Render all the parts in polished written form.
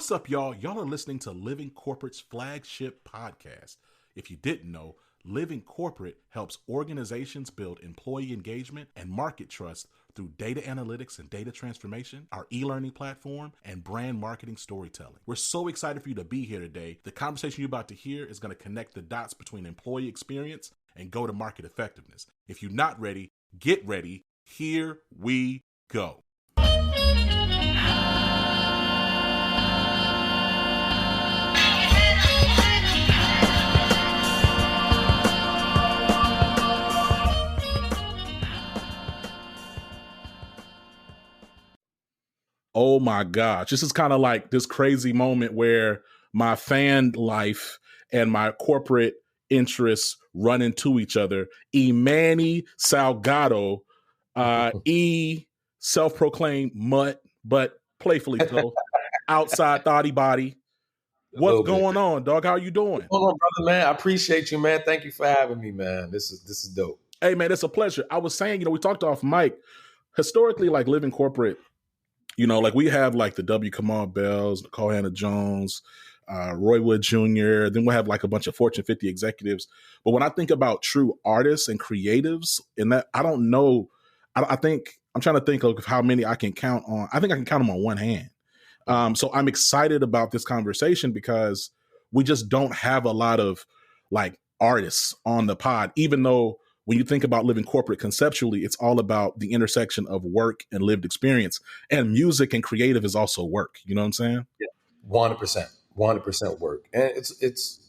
What's up, y'all? Y'all are listening to Living Corporate's flagship podcast. If you didn't know, Living Corporate helps organizations build employee engagement and market trust through data analytics and data transformation, our e-learning platform, and brand marketing storytelling. We're so excited for you to be here today. The conversation you're about to hear is going to connect the dots between employee experience and go-to-market effectiveness. If you're not ready, get ready. Here we go. Oh my gosh. This is kind of like this crazy moment where my fan life and my corporate interests run into each other. Emnny Salgado, self-proclaimed mutt, but playfully so, outside thotty body. What's going on, dog? How you doing? Hold on, brother, man. I appreciate you, man. Thank you for having me, man. This is dope. Hey, man, it's a pleasure. I was saying, we talked off mic. Historically, like Living Corporate, like we have like the W. Kamau Bells, Nicole Hannah-Jones, Roy Wood Jr. Then we'll have like a bunch of Fortune 50 executives. But when I think about true artists and creatives, and that I don't know, I think I'm trying to think of how many I can count on. I think I can count them on one hand. So I'm excited about this conversation because we just don't have a lot of like artists on the pod, even though when you think about Living Corporate conceptually, it's all about the intersection of work and lived experience, and music and creative is also work. You know what I'm saying? Yeah, 100% work. And it's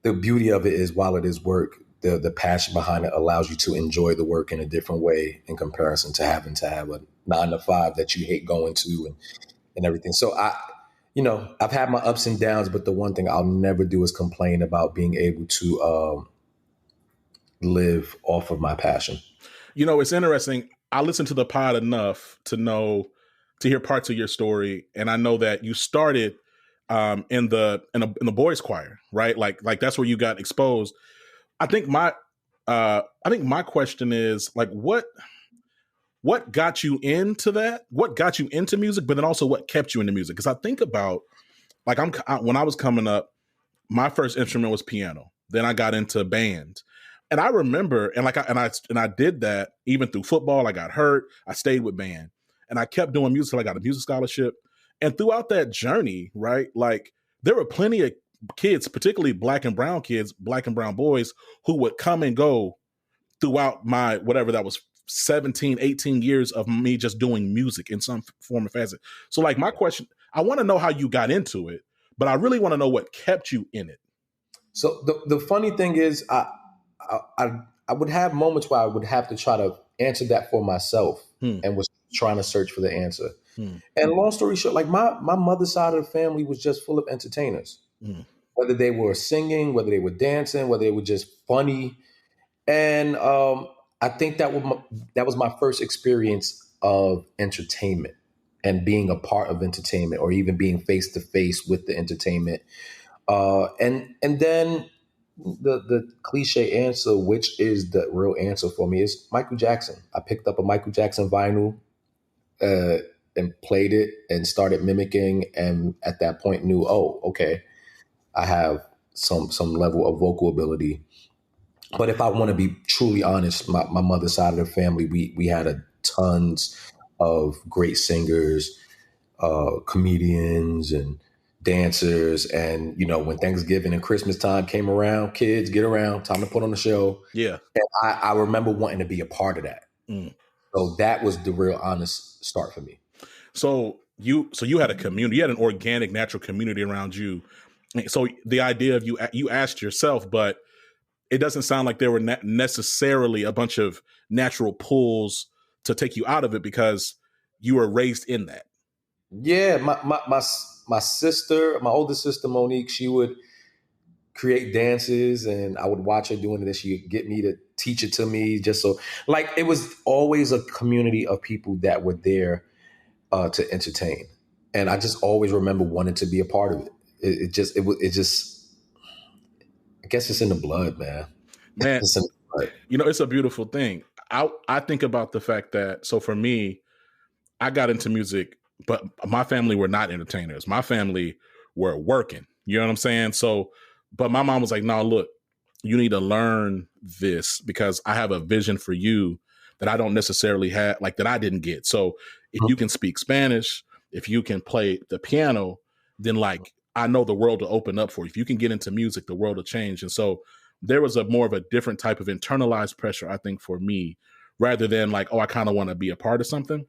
the beauty of it is while it is work, the passion behind it allows you to enjoy the work in a different way in comparison to having to have a 9-to-5 that you hate going to and everything. So I've had my ups and downs, but the one thing I'll never do is complain about being able to live off of my passion. It's interesting. I listened to the pod enough to hear parts of your story, and I know that you started in the boys' choir, right? Like that's where you got exposed. I think my question is like, what got you into that? What got you into music? But then also, what kept you into music? Because I think about like when I was coming up, my first instrument was piano. Then I got into band. And I remember, and I did that even through football. I got hurt. I stayed with band, and I kept doing music till I got a music scholarship. And throughout that journey, right, like there were plenty of kids, particularly black and brown kids, black and brown boys, who would come and go throughout my whatever that was 17, 18 years of me just doing music in some form or facet. So, like my question, I want to know how you got into it, but I really want to know what kept you in it. So the funny thing is, I would have moments where I would have to try to answer that for myself and was trying to search for the answer. And long story short, like my mother's side of the family was just full of entertainers, whether they were singing, whether they were dancing, whether they were just funny. And I think that was my first experience of entertainment and being a part of entertainment or even being face to face with the entertainment. And then the cliche answer, which is the real answer for me, is Michael Jackson. I picked up a Michael Jackson vinyl and played it and started mimicking. And at that point knew, oh, okay, I have some level of vocal ability. But if I want to be truly honest, my mother's side of the family, we had tons of great singers, comedians and dancers. And, when Thanksgiving and Christmas time came around, kids get around, time to put on a show. Yeah. And I remember wanting to be a part of that. So that was the real honest start for me. So you had a community, you had an organic, natural community around you. So the idea of you asked yourself, but it doesn't sound like there were necessarily a bunch of natural pulls to take you out of it because you were raised in that. Yeah. My sister, my older sister, Monique, she would create dances and I would watch her doing it and she would get me to teach it to me just so like it was always a community of people that were there to entertain. And I just always remember wanting to be a part of it. It just, I guess it's in the blood, man. It's in the blood. It's a beautiful thing. I think about the fact that, so for me, I got into music but my family were not entertainers. My family were working. You know what I'm saying? So, but my mom was like, no, look, you need to learn this because I have a vision for you that I don't necessarily have, like that I didn't get. So if you can speak Spanish, if you can play the piano, then like, I know the world will open up for you. If you can get into music, the world will change. And so there was a more of a different type of internalized pressure, I think, for me, rather than like, oh, I kind of want to be a part of something.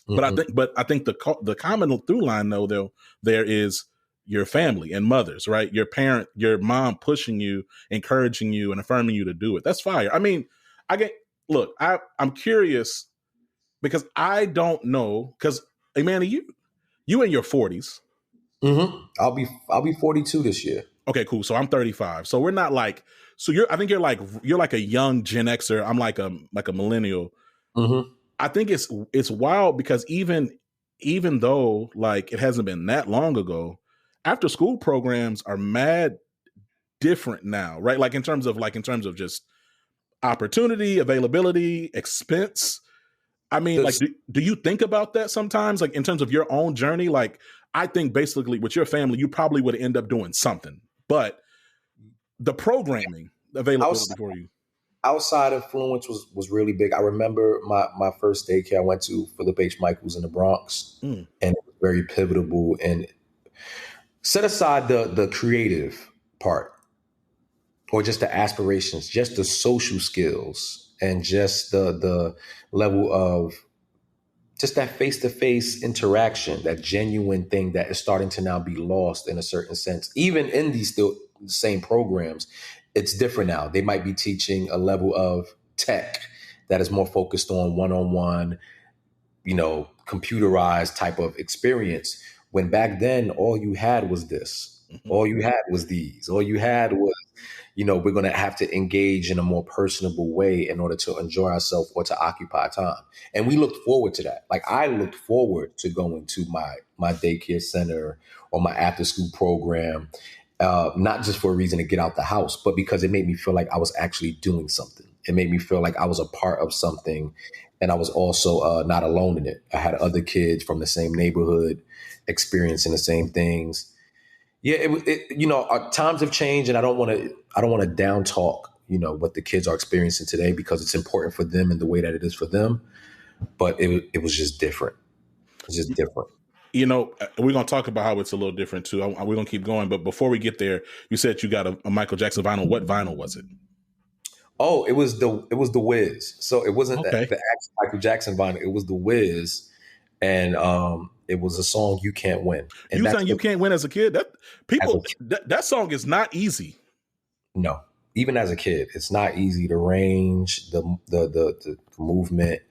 But I think the common through line though, there is your family and mothers, right? Your parent, your mom pushing you, encouraging you, and affirming you to do it. That's fire. I mean, I'm curious because I don't know because Emnny, you in your 40s. I'll be 42 this year. Okay, cool. So I'm 35. So we're not like, so I think you're like a young Gen Xer. I'm like a millennial. I think it's wild because even though like it hasn't been that long ago, after school programs are mad different now, right? Like in terms of just opportunity, availability, expense. I mean, like, do you think about that sometimes? Like in terms of your own journey? Like I think basically with your family, you probably would end up doing something, but the programming availability for you. Outside influence was really big. I remember my first daycare I went to, Philip H. Michaels in the Bronx, and it was very pivotal. And set aside the creative part, or just the aspirations, just the social skills, and just the level of just that face-to-face interaction, that genuine thing that is starting to now be lost in a certain sense. Even in these still same programs, it's different now. They might be teaching a level of tech that is more focused on one-on-one, computerized type of experience. When back then, all you had was this. All you had was these. All you had was, we're going to have to engage in a more personable way in order to enjoy ourselves or to occupy time. And we looked forward to that. Like I looked forward to going to my daycare center or my after school program, not just for a reason to get out the house, but because it made me feel like I was actually doing something. It made me feel like I was a part of something. And I was also not alone in it. I had other kids from the same neighborhood experiencing the same things. Yeah, our times have changed, and I don't want to down talk, what the kids are experiencing today because it's important for them and the way that it is for them. But it was just different. It's just different. We're going to talk about how it's a little different too. We're going to keep going. But before we get there, you said you got a Michael Jackson vinyl. What vinyl was it? Oh, it was the Wiz. So it wasn't the actual Michael Jackson vinyl. It was the Wiz. And it was a song, You Can't Win. And you saying You Can't Win as a kid? That song is not easy. No, even as a kid, it's not easy. The range, the movement.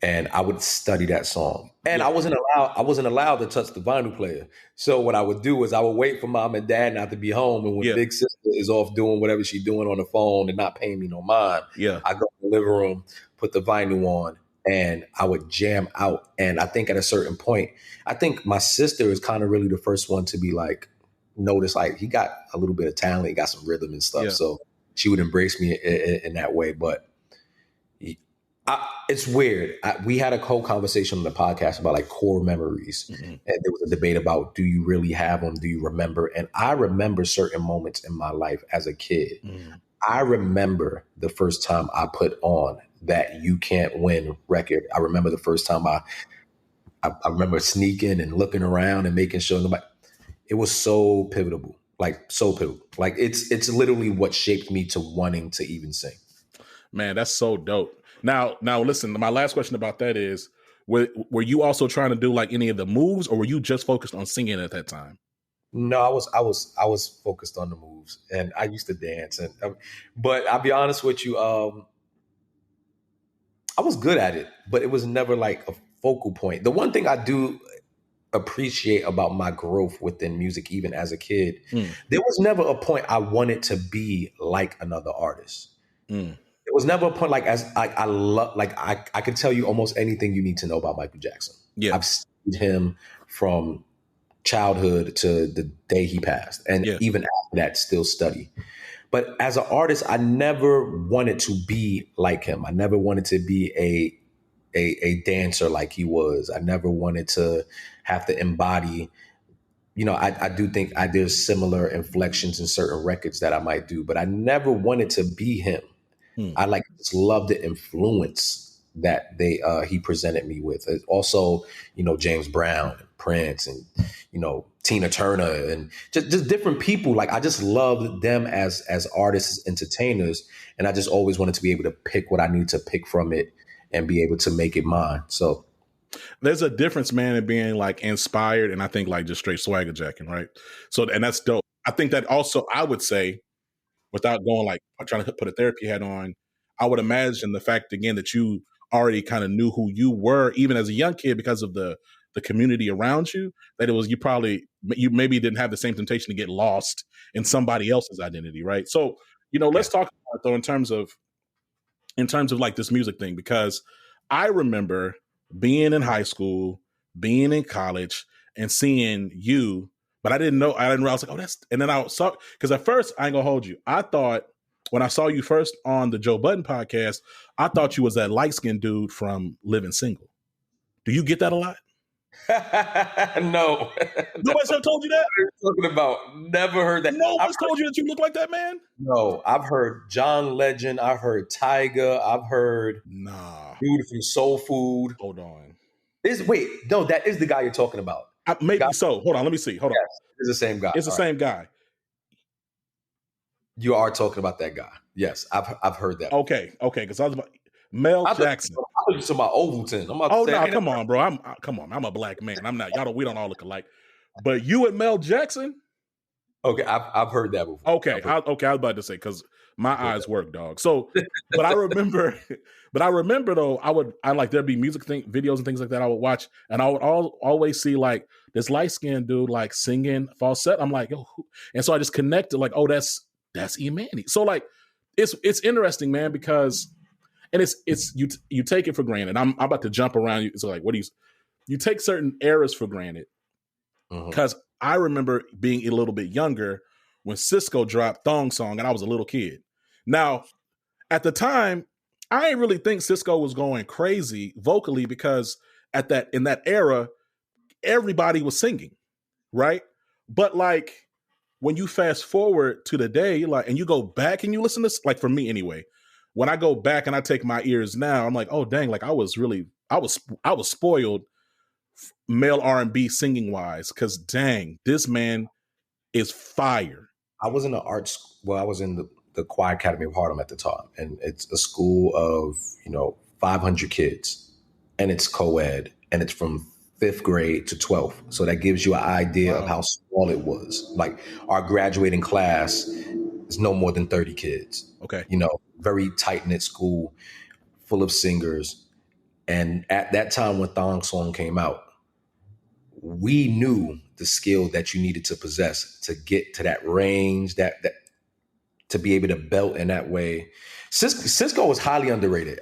And I would study that song. And I wasn't allowed to touch the vinyl player. So what I would do is I would wait for mom and dad not to be home. And when big sister is off doing whatever she's doing on the phone and not paying me no mind, I go in the living room, put the vinyl on, and I would jam out. And I think at a certain point, I think my sister is kind of really the first one to be like, notice like he got a little bit of talent, he got some rhythm and stuff. Yeah. So she would embrace me in that way. But it's weird. We had a whole conversation on the podcast about like core memories. Mm-hmm. And there was a debate about, do you really have them? Do you remember? And I remember certain moments in my life as a kid. Mm-hmm. I remember the first time I put on that You Can't Win record. I remember the first time I remember sneaking and looking around and making sure nobody. It was so pivotal, like so pivotal. Like it's literally what shaped me to wanting to even sing. Man, that's so dope. Now, listen. My last question about that is: were you also trying to do like any of the moves, or were you just focused on singing at that time? No, I was focused on the moves, and I used to dance. But I'll be honest with you, I was good at it, but it was never like a focal point. The one thing I do appreciate about my growth within music, even as a kid, there was never a point I wanted to be like another artist. There was never a point like I could tell you almost anything you need to know about Michael Jackson. Yeah, I've studied him from childhood to the day he passed, and even after that, still study. But as an artist, I never wanted to be like him. I never wanted to be a dancer like he was. I never wanted to have to embody. I do think there's similar inflections in certain records that I might do, but I never wanted to be him. I just love the influence that he presented me with. Also, James Brown, and Prince, and Tina Turner, and just different people. Like, I just loved them as artists, as entertainers, and I just always wanted to be able to pick what I need to pick from it and be able to make it mine. So there's a difference, man, in being like inspired and I think like just straight swagger jacking, right? So, and that's dope. I think that also, I would say, without going like trying to put a therapy hat on, I would imagine the fact again that you already kind of knew who you were, even as a young kid, because of the community around you, that it was you maybe didn't have the same temptation to get lost in somebody else's identity, right? So, let's talk about it though in terms of like this music thing, because I remember being in high school, being in college, and seeing you, but I didn't realize, like, oh, and then I saw, because at first, I ain't gonna hold you, I thought, when I saw you first on the Joe Budden podcast, I thought you was that light-skinned dude from Living Single. Do you get that a lot? No. Nobody's ever told you that? What are you talking about? Never heard that. Nobody's told you that you look like that, man? No, I've heard John Legend. I've heard Tyga. I've heard dude from Soul Food. Hold on. That is the guy you're talking about. Maybe so. Hold on. Let me see. Hold on. It's the same guy. It's the same guy. You are talking about that guy. Yes, I've heard that. Okay. Because I was about Mel Jackson. I thought you were talking about Ovaltine. Come on, bro. I'm a black man. I'm not. We don't all look alike. But you and Mel Jackson? Okay, I've heard that before. Okay, I was about to say, because my eyes work, dog. So, but I remember though, there'd be music videos and things like that I would watch, and I would always see like this light skinned dude like singing falsetto. I'm like, yo, and so I just connected like, oh, that's Emnny. So like, it's interesting, man, because, and it's you take it for granted. I'm about to jump around you. It's like, you take certain eras for granted, because I remember being a little bit younger when Cisco dropped Thong Song, and I was a little kid. Now, at the time, I didn't really think Cisco was going crazy vocally, because in that era, everybody was singing, right? But like, when you fast forward to the day, like, and you go back and you listen to, like, for me anyway, when I go back and I take my ears now, I'm like, oh dang, like I was spoiled male R&B singing wise, because dang, this man is fire. I was in the arts. Well, I was in the Choir Academy of Harlem at the time, and it's a school of 500 kids, and it's co-ed, and it's from 5th grade to 12th. So that gives you an idea of how small it was. Like, our graduating class is no more than 30 kids. Okay, very tight knit school, full of singers, and at that time when Thong Song came out, we knew the skill that you needed to possess to get to that range, that to be able to belt in that way. Cisco was highly underrated.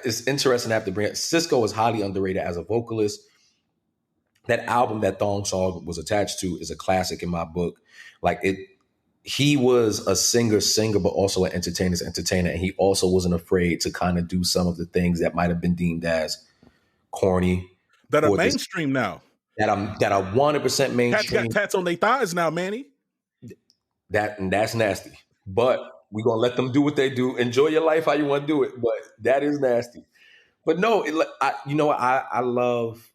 It's interesting to have to bring it. Cisco was highly underrated as a vocalist. That album that Thong Song was attached to is a classic in my book. Like, he was a singer, but also an entertainer, and he also wasn't afraid to kind of do some of the things that might have been deemed as corny. That are mainstream now. That are 100% mainstream. Got tats on their thighs now, Manny. That's nasty. But we're going to let them do what they do. Enjoy your life how you want to do it. But that is nasty. But no, I love...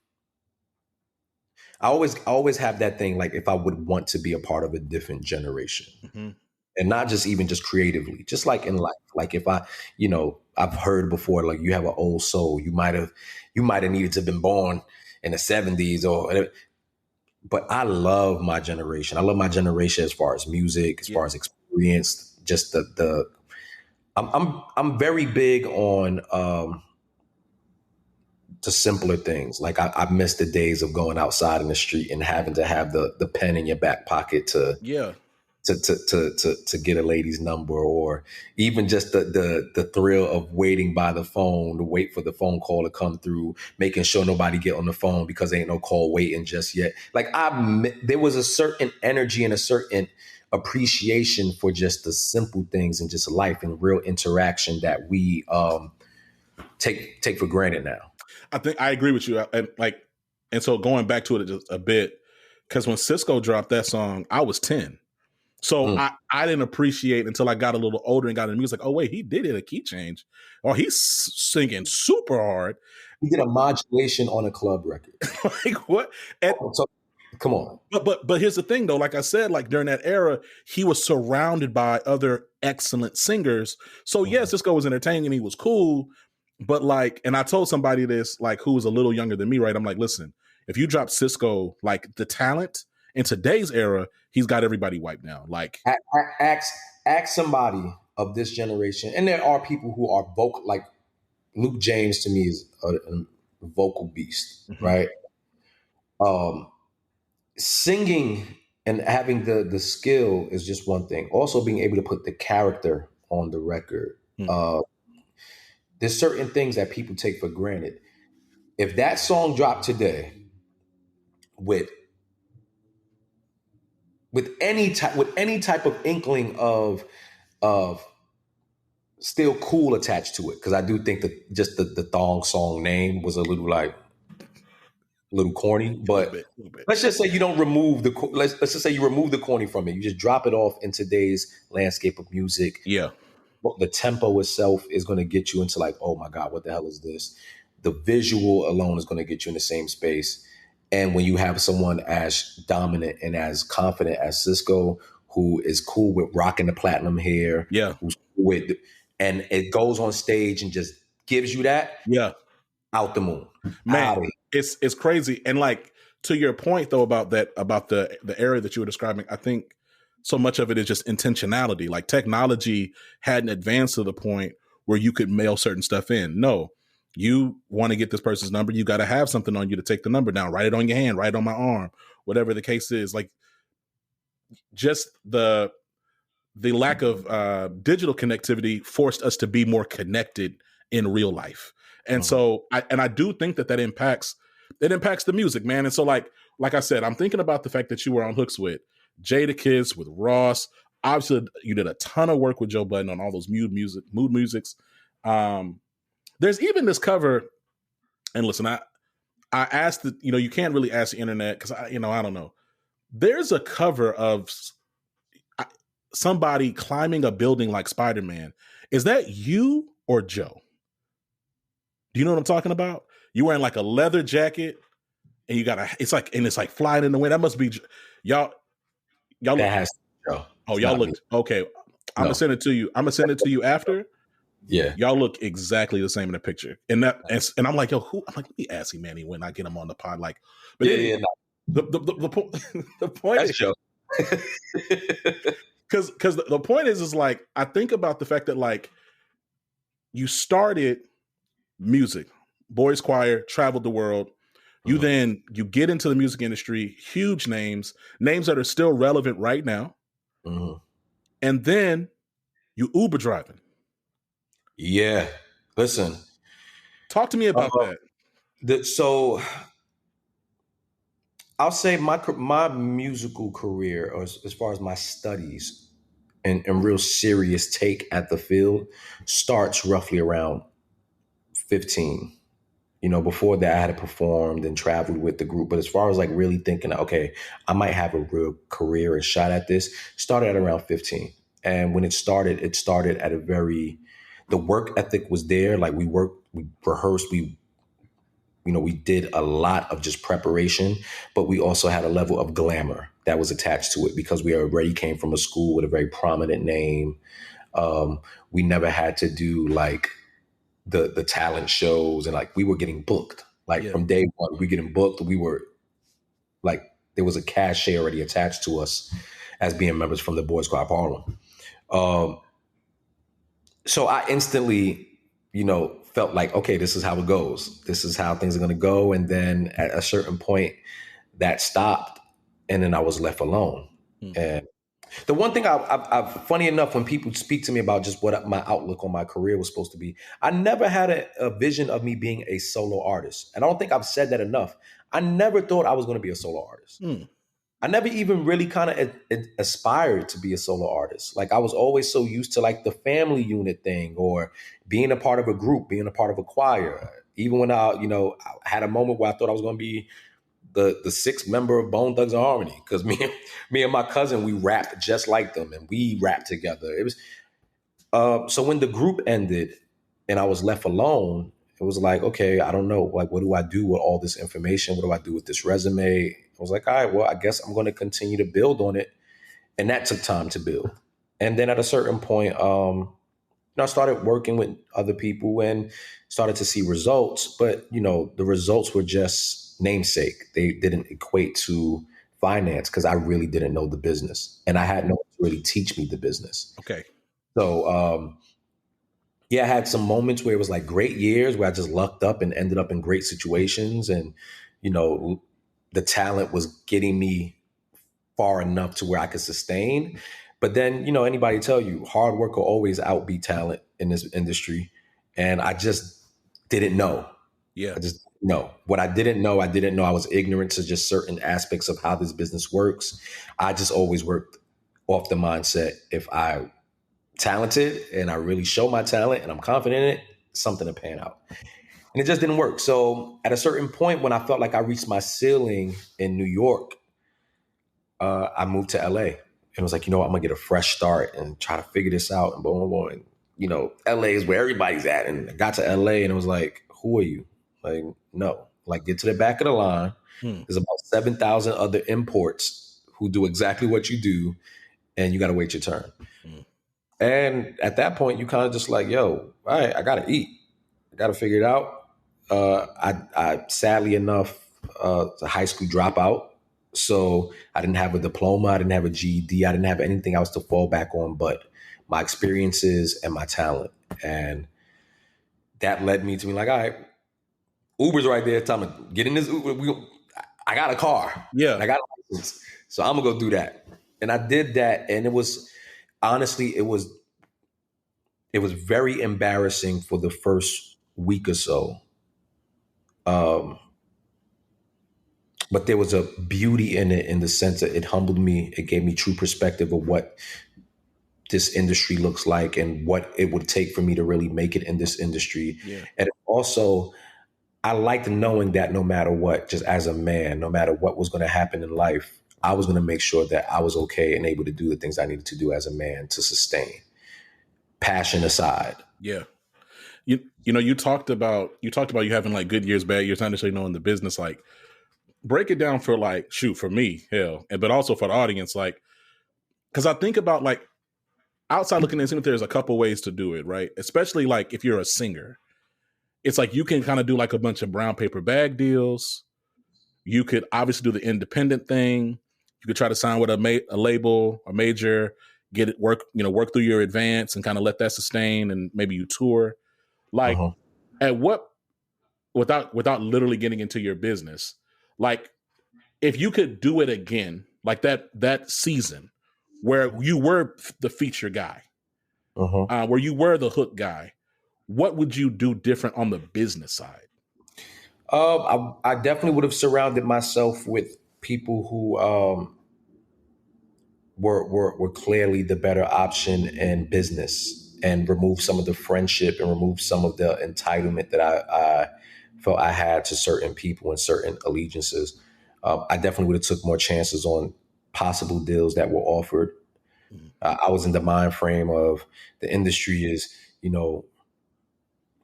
I always have that thing, like, if I would want to be a part of a different generation, and not just even just creatively, just like in life. Like, if I've heard before, like, you have an old soul, you might have needed to have been born in the 70s but I love my generation. I love my generation as far as music, as far as experience, just I'm very big on, to simpler things. Like, I miss the days of going outside in the street and having to have the pen in your back pocket to get a lady's number, or even just the thrill of waiting by the phone to wait for the phone call to come through, making sure nobody get on the phone because there ain't no call waiting just yet. Like, there was a certain energy and a certain appreciation for just the simple things and just life and real interaction that we take for granted now. I think I agree with you. And so going back to it just a bit, because when Cisco dropped that song, I was 10. So I didn't appreciate until I got a little older and got into music. Oh, wait, he did it a key change. Or he's singing super hard. He did a modulation on a club record. Like what? And, so, come on. But here's the thing, though. Like I said, like during that era, he was surrounded by other excellent singers. So yes, Cisco was entertaining and he was cool. But like, and I told somebody this, like, who was a little younger than me, right? I'm like, listen, if you drop Cisco, like the talent in today's era, he's got everybody wiped down. Like, ask somebody of this generation, and there are people who are vocal. Like Luke James to me is a vocal beast, right? Singing and having the skill is just one thing. Also, being able to put the character on the record. There's certain things that people take for granted. If that song dropped today with any type of inkling of still cool attached to it, because I do think that just the thong song name was a little corny, but let's just say you don't remove let's just say you remove the corny from it. You just drop it off in today's landscape of music. Yeah. The tempo itself is going to get you into like, oh my God, what the hell is this? The visual alone is going to get you in the same space. And when you have someone as dominant and as confident as Cisco, who is cool with rocking the platinum hair, who's cool with, and it goes on stage and just gives you that, out the moon, man. It's crazy. And like to your point though about the area that you were describing, I think so much of it is just intentionality. Like technology hadn't advanced to the point where you could mail certain stuff in. No, you want to get this person's number, you got to have something on you to take the number down. Write it on your hand, write it on my arm, whatever the case is. Like just the lack of digital connectivity forced us to be more connected in real life. And so I do think that impacts the music, man. And so like I said, I'm thinking about the fact that you were on Hooks with Jadakiss, with Ross. Obviously, you did a ton of work with Joe Budden on all those mood musics. There's even this cover, and listen, I asked that, you can't really ask the internet because I don't know. There's a cover of somebody climbing a building like Spider-Man. Is that you or Joe? Do you know what I'm talking about? You wearing like a leather jacket and you got it's like flying in the wind. That must be y'all. That has to be Joe. Oh, y'all look okay. I'm gonna send it to you. I'm gonna send it to you after. Yeah, y'all look exactly the same in the picture. And I'm like, yo, who? I'm like, let me ask Manny when I get him on the pod. Like, but the point that's is, Joe. because the point is like I think about the fact that like you started music, boys choir, traveled the world. You then you get into the music industry, huge names that are still relevant right now. And then you Uber driving. Yeah. Listen. Talk to me about that. So I'll say my musical career, or as far as my studies and real serious take at the field, starts roughly around 15. Before that I had performed and traveled with the group. But as far as like really thinking, okay, I might have a real career and shot at this, started at around 15. And when it started at the work ethic was there. Like we worked, we rehearsed, we did a lot of just preparation, but we also had a level of glamour that was attached to it because we already came from a school with a very prominent name. We never had to do like the talent shows, and like we were getting booked. Like from day one, we getting booked. We were like, there was a cachet already attached to us as being members from the Boys Club Harlem. So I instantly, felt like, okay, this is how it goes. This is how things are going to go. And then at a certain point that stopped, and then I was left alone. And the one thing I've funny enough, when people speak to me about just what my outlook on my career was supposed to be, I never had a vision of me being a solo artist. And I don't think I've said that enough. I never thought I was going to be a solo artist. I never even really kind of aspired to be a solo artist. Like I was always so used to like the family unit thing, or being a part of a group, being a part of a choir. Even when I had a moment where I thought I was going to be the sixth member of Bone Thugs and Harmony, because me and my cousin, we rapped just like them, and we rapped together. It was so when the group ended and I was left alone, it was like, okay, I don't know, like, what do I do with all this information? What do I do with this resume? I was like, all right, well, I guess I'm going to continue to build on it, and that took time to build. And then at a certain point, I started working with other people and started to see results, but the results were just namesake. They didn't equate to finance because I really didn't know the business, and I had no one to really teach me the business. Okay. So, I had some moments where it was like great years where I just lucked up and ended up in great situations, and the talent was getting me far enough to where I could sustain. But then, anybody tell you hard work will always outbeat talent in this industry. And I just didn't know. Yeah. I just know what I didn't know. I didn't know I was ignorant to just certain aspects of how this business works. I just always worked off the mindset. If I talented and I really show my talent and I'm confident in it, something to pan out. And it just didn't work. So at a certain point when I felt like I reached my ceiling in New York, I moved to LA. And was like, I'm going to get a fresh start and try to figure this out. And boom, boom, boom. And, LA is where everybody's at. And I got to LA and it was like, who are you? Like, no. Like, get to the back of the line. There's about 7,000 other imports who do exactly what you do. And you got to wait your turn. And at that point, you kind of just like, yo, all right, I got to eat. I got to figure it out. I sadly enough, a high school dropout. So I didn't have a diploma. I didn't have a GED. I didn't have anything else to fall back on but my experiences and my talent. And that led me to be like, all right, Uber's right there. Time to get in this Uber. I got a car. Yeah. I got a license. So I'm going to go do that. And I did that. And it was, honestly, it was very embarrassing for the first week or so. But there was a beauty in it in the sense that it humbled me. It gave me true perspective of what this industry looks like and what it would take for me to really make it in this industry. Yeah. And also, I liked knowing that no matter what, just as a man, no matter what was going to happen in life, I was going to make sure that I was okay and able to do the things I needed to do as a man to sustain. Passion aside. Yeah. You talked about you having like good years, bad years, not necessarily knowing the business. Like, break it down for like, for me, hell, but also for the audience, like, because I think about like outside looking in, there's a couple ways to do it, right? Especially like if you're a singer, it's like you can kind of do like a bunch of brown paper bag deals. You could obviously do the independent thing. You could try to sign with a label, a major, get it work through your advance and kind of let that sustain, and maybe you tour. Like, at what, without literally getting into your business, like, if you could do it again, like that season where you were the feature guy, where you were the hook guy, what would you do different on the business side? I definitely would have surrounded myself with people who were clearly the better option in business, and remove some of the friendship and remove some of the entitlement that I felt I had to certain people and certain allegiances. I definitely would have took more chances on possible deals that were offered. I was in the mind frame of the industry is,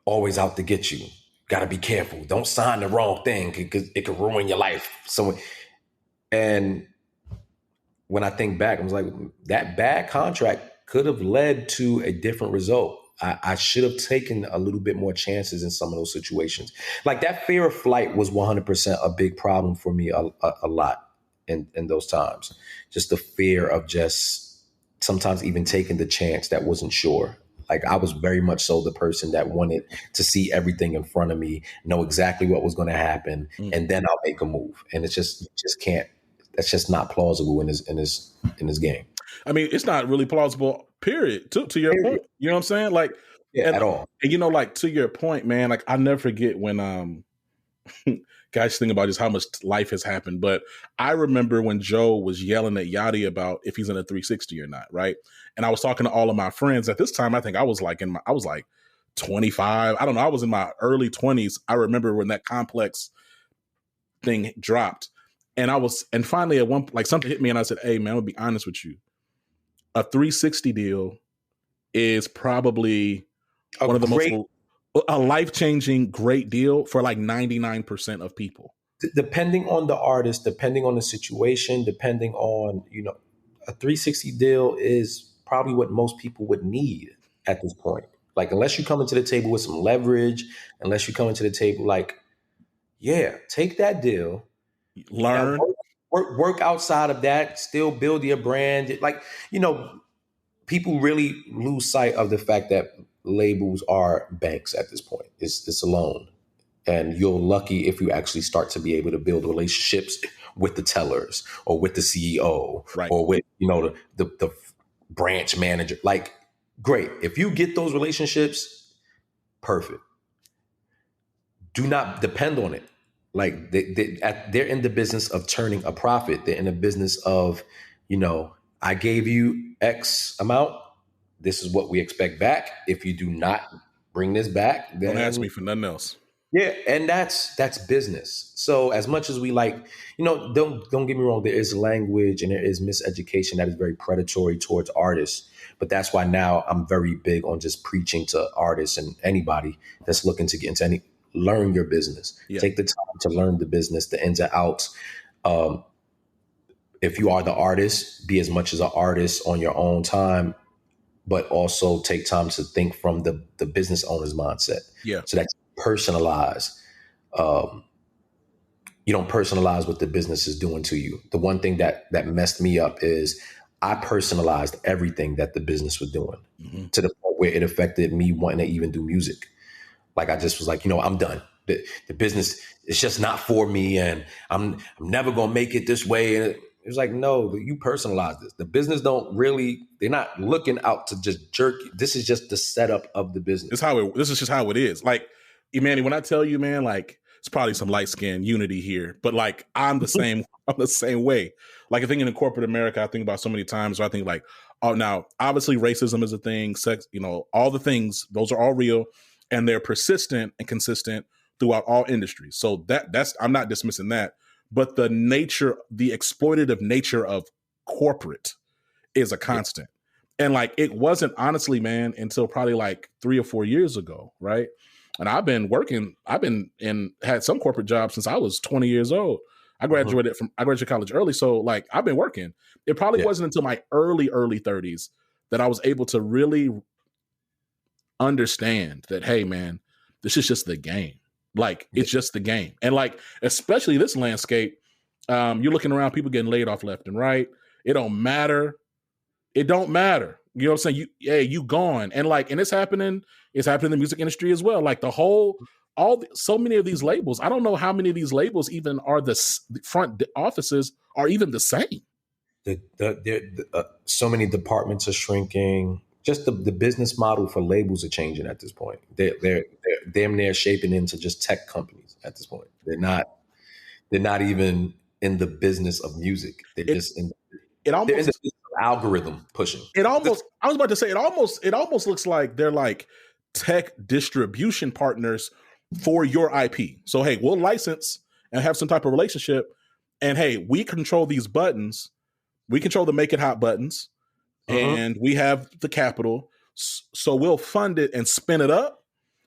always out to get you. Got to be careful. Don't sign the wrong thing because it could ruin your life. So, and when I think back, I was like, that bad contract could have led to a different result. I should have taken a little bit more chances in some of those situations. Like, that fear of flight was 100% a big problem for me a lot in those times. Just the fear of just sometimes even taking the chance that wasn't sure. Like, I was very much so the person that wanted to see everything in front of me, know exactly what was going to happen, and then I'll make a move. And it's just, you just can't. That's just not plausible in this game. I mean, it's not really plausible, period. To your point, you know what I'm saying? Like, at all. And like, to your point, man, like, I'll never forget when guys think about just how much life has happened. But I remember when Joe was yelling at Yachty about if he's in a 360 or not, right? And I was talking to all of my friends at this time. I think I was like 25. I don't know. I was in my early 20s. I remember when that Complex thing dropped. And finally at one, like something hit me and I said, hey man, I'm gonna be honest with you. A 360 deal is probably one of the most, a life-changing great deal for like 99% of people. Depending on the artist, depending on the situation, depending on, a 360 deal is probably what most people would need at this point. Like, unless you come into the table with some leverage, unless you come into the table, like, yeah, take that deal. Learn. Work outside of that, still build your brand. Like, people really lose sight of the fact that labels are banks at this point. It's a loan. And you're lucky if you actually start to be able to build relationships with the tellers or with the CEO, right, or with, the branch manager. Like, great. If you get those relationships, perfect. Do not depend on it. Like, they're in the business of turning a profit. They're in the business of, I gave you X amount. This is what we expect back. If you do not bring this back, then don't ask me for nothing else. Yeah, and that's business. So as much as we like, don't get me wrong, there is language and there is miseducation that is very predatory towards artists. But that's why now I'm very big on just preaching to artists and anybody that's looking to get into learn your business. Yeah. Take the time to learn the business, the ins and outs. If you are the artist, be as much as an artist on your own time, but also take time to think from the business owner's mindset. Yeah. So that's personalize. You don't personalize what the business is doing to you. The one thing that messed me up is I personalized everything that the business was doing, to the point where it affected me wanting to even do music. Like, I just was like, I'm done. The business is just not for me, and I'm never gonna make it this way. And it was like, no, you personalize this. The business they're not looking out to just jerk you. This is just the setup of the business. This is just how it is. Like, Emnny, when I tell you, man, like, it's probably some light skin unity here, but like, I'm the same. I'm the same way. Like, I think in corporate America, I think about so many times where I think like, oh, now obviously racism is a thing, sex, all the things, those are all real, and they're persistent and consistent throughout all industries. So that's I'm not dismissing that, but the exploitative nature of corporate is a constant. Yeah. And like, it wasn't honestly, man, until probably like 3 or 4 years ago, right? And I've been had some corporate jobs since I was 20 years old. I graduated college early. So like, I've been working. It probably wasn't until my early 30s that I was able to really understand that, hey man, this is just the game. Like, it's just the game. And like, especially this landscape, you're looking around, people getting laid off left and right. It don't matter. You know what I'm saying? You gone. And like, and it's happening in the music industry as well. Like, so many of these labels, I don't know how many of these labels even are the front offices are even the same. So many departments are shrinking. Just the business model for labels are changing at this point. They're damn near shaping into just tech companies at this point. They're not even in the business of music. They're just in the algorithm pushing. I was about to say, it almost looks like they're like tech distribution partners for your IP. So hey, we'll license and have some type of relationship, and hey, we control these buttons. We control the make it hot buttons. And we have the capital, so we'll fund it and spin it up.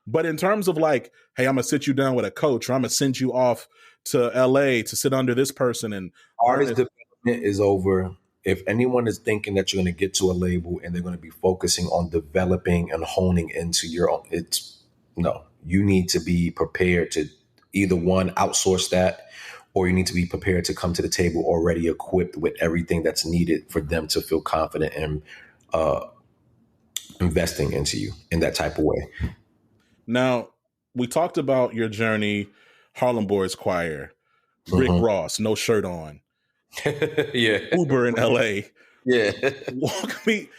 But in terms of like, hey, I'm going to sit you down with a coach, or I'm going to send you off to LA to sit under this person. And artist development is over. If anyone is thinking that you're going to get to a label and they're going to be focusing on developing and honing into your own, you need to be prepared to either one, outsource that, or you need to be prepared to come to the table already equipped with everything that's needed for them to feel confident in investing into you in that type of way. Now, we talked about your journey, Harlem Boys Choir, Rick Ross, no shirt on. Yeah. Uber in LA. Yeah. Walk me.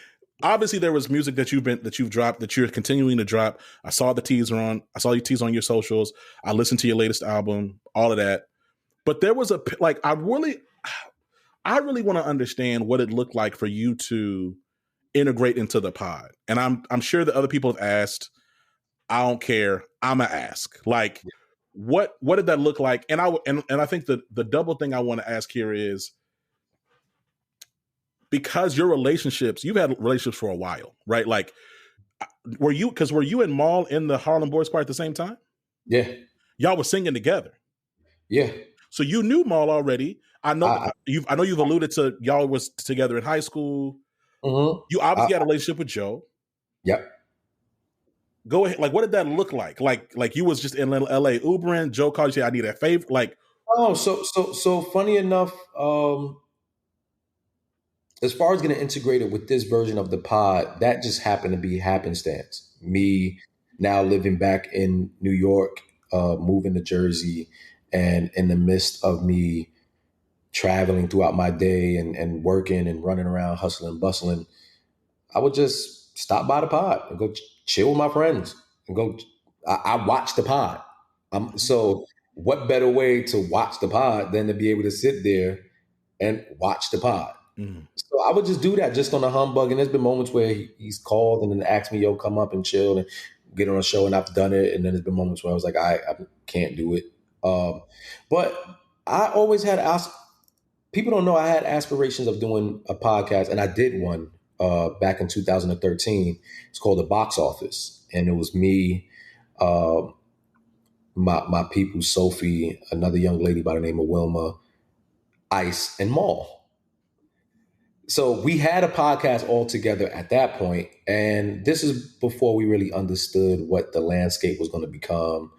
Obviously, there was music that you've dropped, that you're continuing to drop. I saw your teaser on your socials. I listened to your latest album, all of that. But there was I really want to understand what it looked like for you to integrate into the pod. And I'm sure that other people have asked. I don't care. I'ma ask. Like, what did that look like? And I think the double thing I want to ask here is, because your relationships, you've had relationships for a while, right? Like, were you and Maul in the Harlem Boys Choir at the same time? Yeah. Y'all were singing together. Yeah. So you knew Maul already. I know you've alluded to y'all was together in high school. Mm-hmm. You obviously had a relationship with Joe. Yep. Go ahead. Like, what did that look like? Like you was just in LA Ubering. Joe called you, say, I need a favor. Like, oh, so funny enough, as far as getting integrated with this version of the pod, that just happened to be happenstance. Me now living back in New York, moving to Jersey, and in the midst of me traveling throughout my day and working and running around, hustling, bustling, I would just stop by the pod and go chill with my friends and go. I watch the pod. So what better way to watch the pod than to be able to sit there and watch the pod? Mm. So I would just do that just on a humbug. And there's been moments where he's called and then asked me, yo, come up and chill and get on a show, and I've done it. And then there's been moments where I was like, I can't do it. But I always had people don't know I had aspirations of doing a podcast, and I did one back in 2013. It's called The Box Office. And it was me, my people, Sophie, another young lady by the name of Wilma, Ice, and Maul. So we had a podcast all together at that point, and this is before we really understood what the landscape was going to become.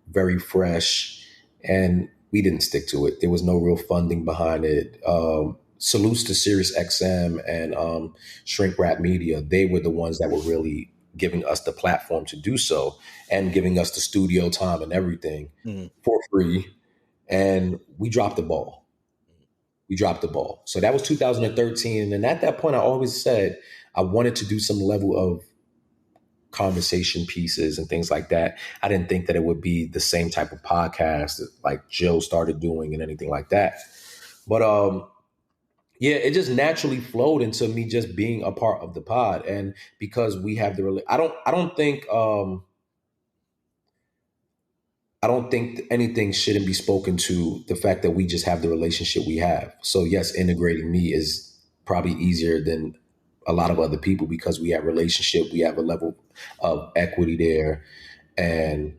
Very fresh, and we didn't stick to it. There was no real funding behind it. Salutes to Sirius XM and Shrink Rap Media. They were the ones that were really giving us the platform to do so and giving us the studio time and everything for free. And we dropped the ball. So that was 2013. And at that point, I always said I wanted to do some level of conversation pieces and things like that. I didn't think that it would be the same type of podcast that like Joe started doing and anything like that. But yeah, it just naturally flowed into me just being a part of the pod. And because we have I don't think anything shouldn't be spoken to the fact that we just have the relationship we have. So yes, integrating me is probably easier than a lot of other people because we have relationship, we have a level of equity there and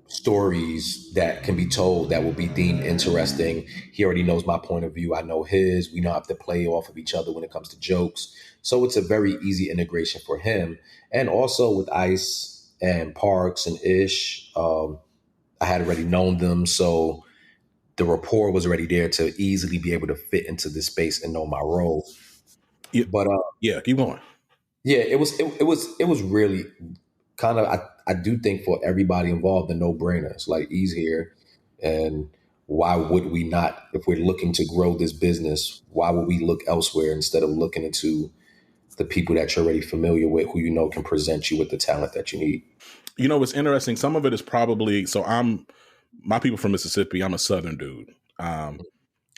stories that can be told that will be deemed interesting. He already knows my point of view. I know his. We don't have to play off of each other when it comes to jokes. So it's a very easy integration for him. And also with Ice and Parks and Ish, I had already known them, so the rapport was already there to easily be able to fit into this space and know my role. Yeah, but yeah, keep going. Yeah, it was really kind of I do think for everybody involved a no-brainer. It's like he's here, and why would we not? If we're looking to grow this business, why would we look elsewhere instead of looking into the people that you're already familiar with, who you know can present you with the talent that you need? You know, what's interesting, some of it is probably, my people from Mississippi, I'm a Southern dude.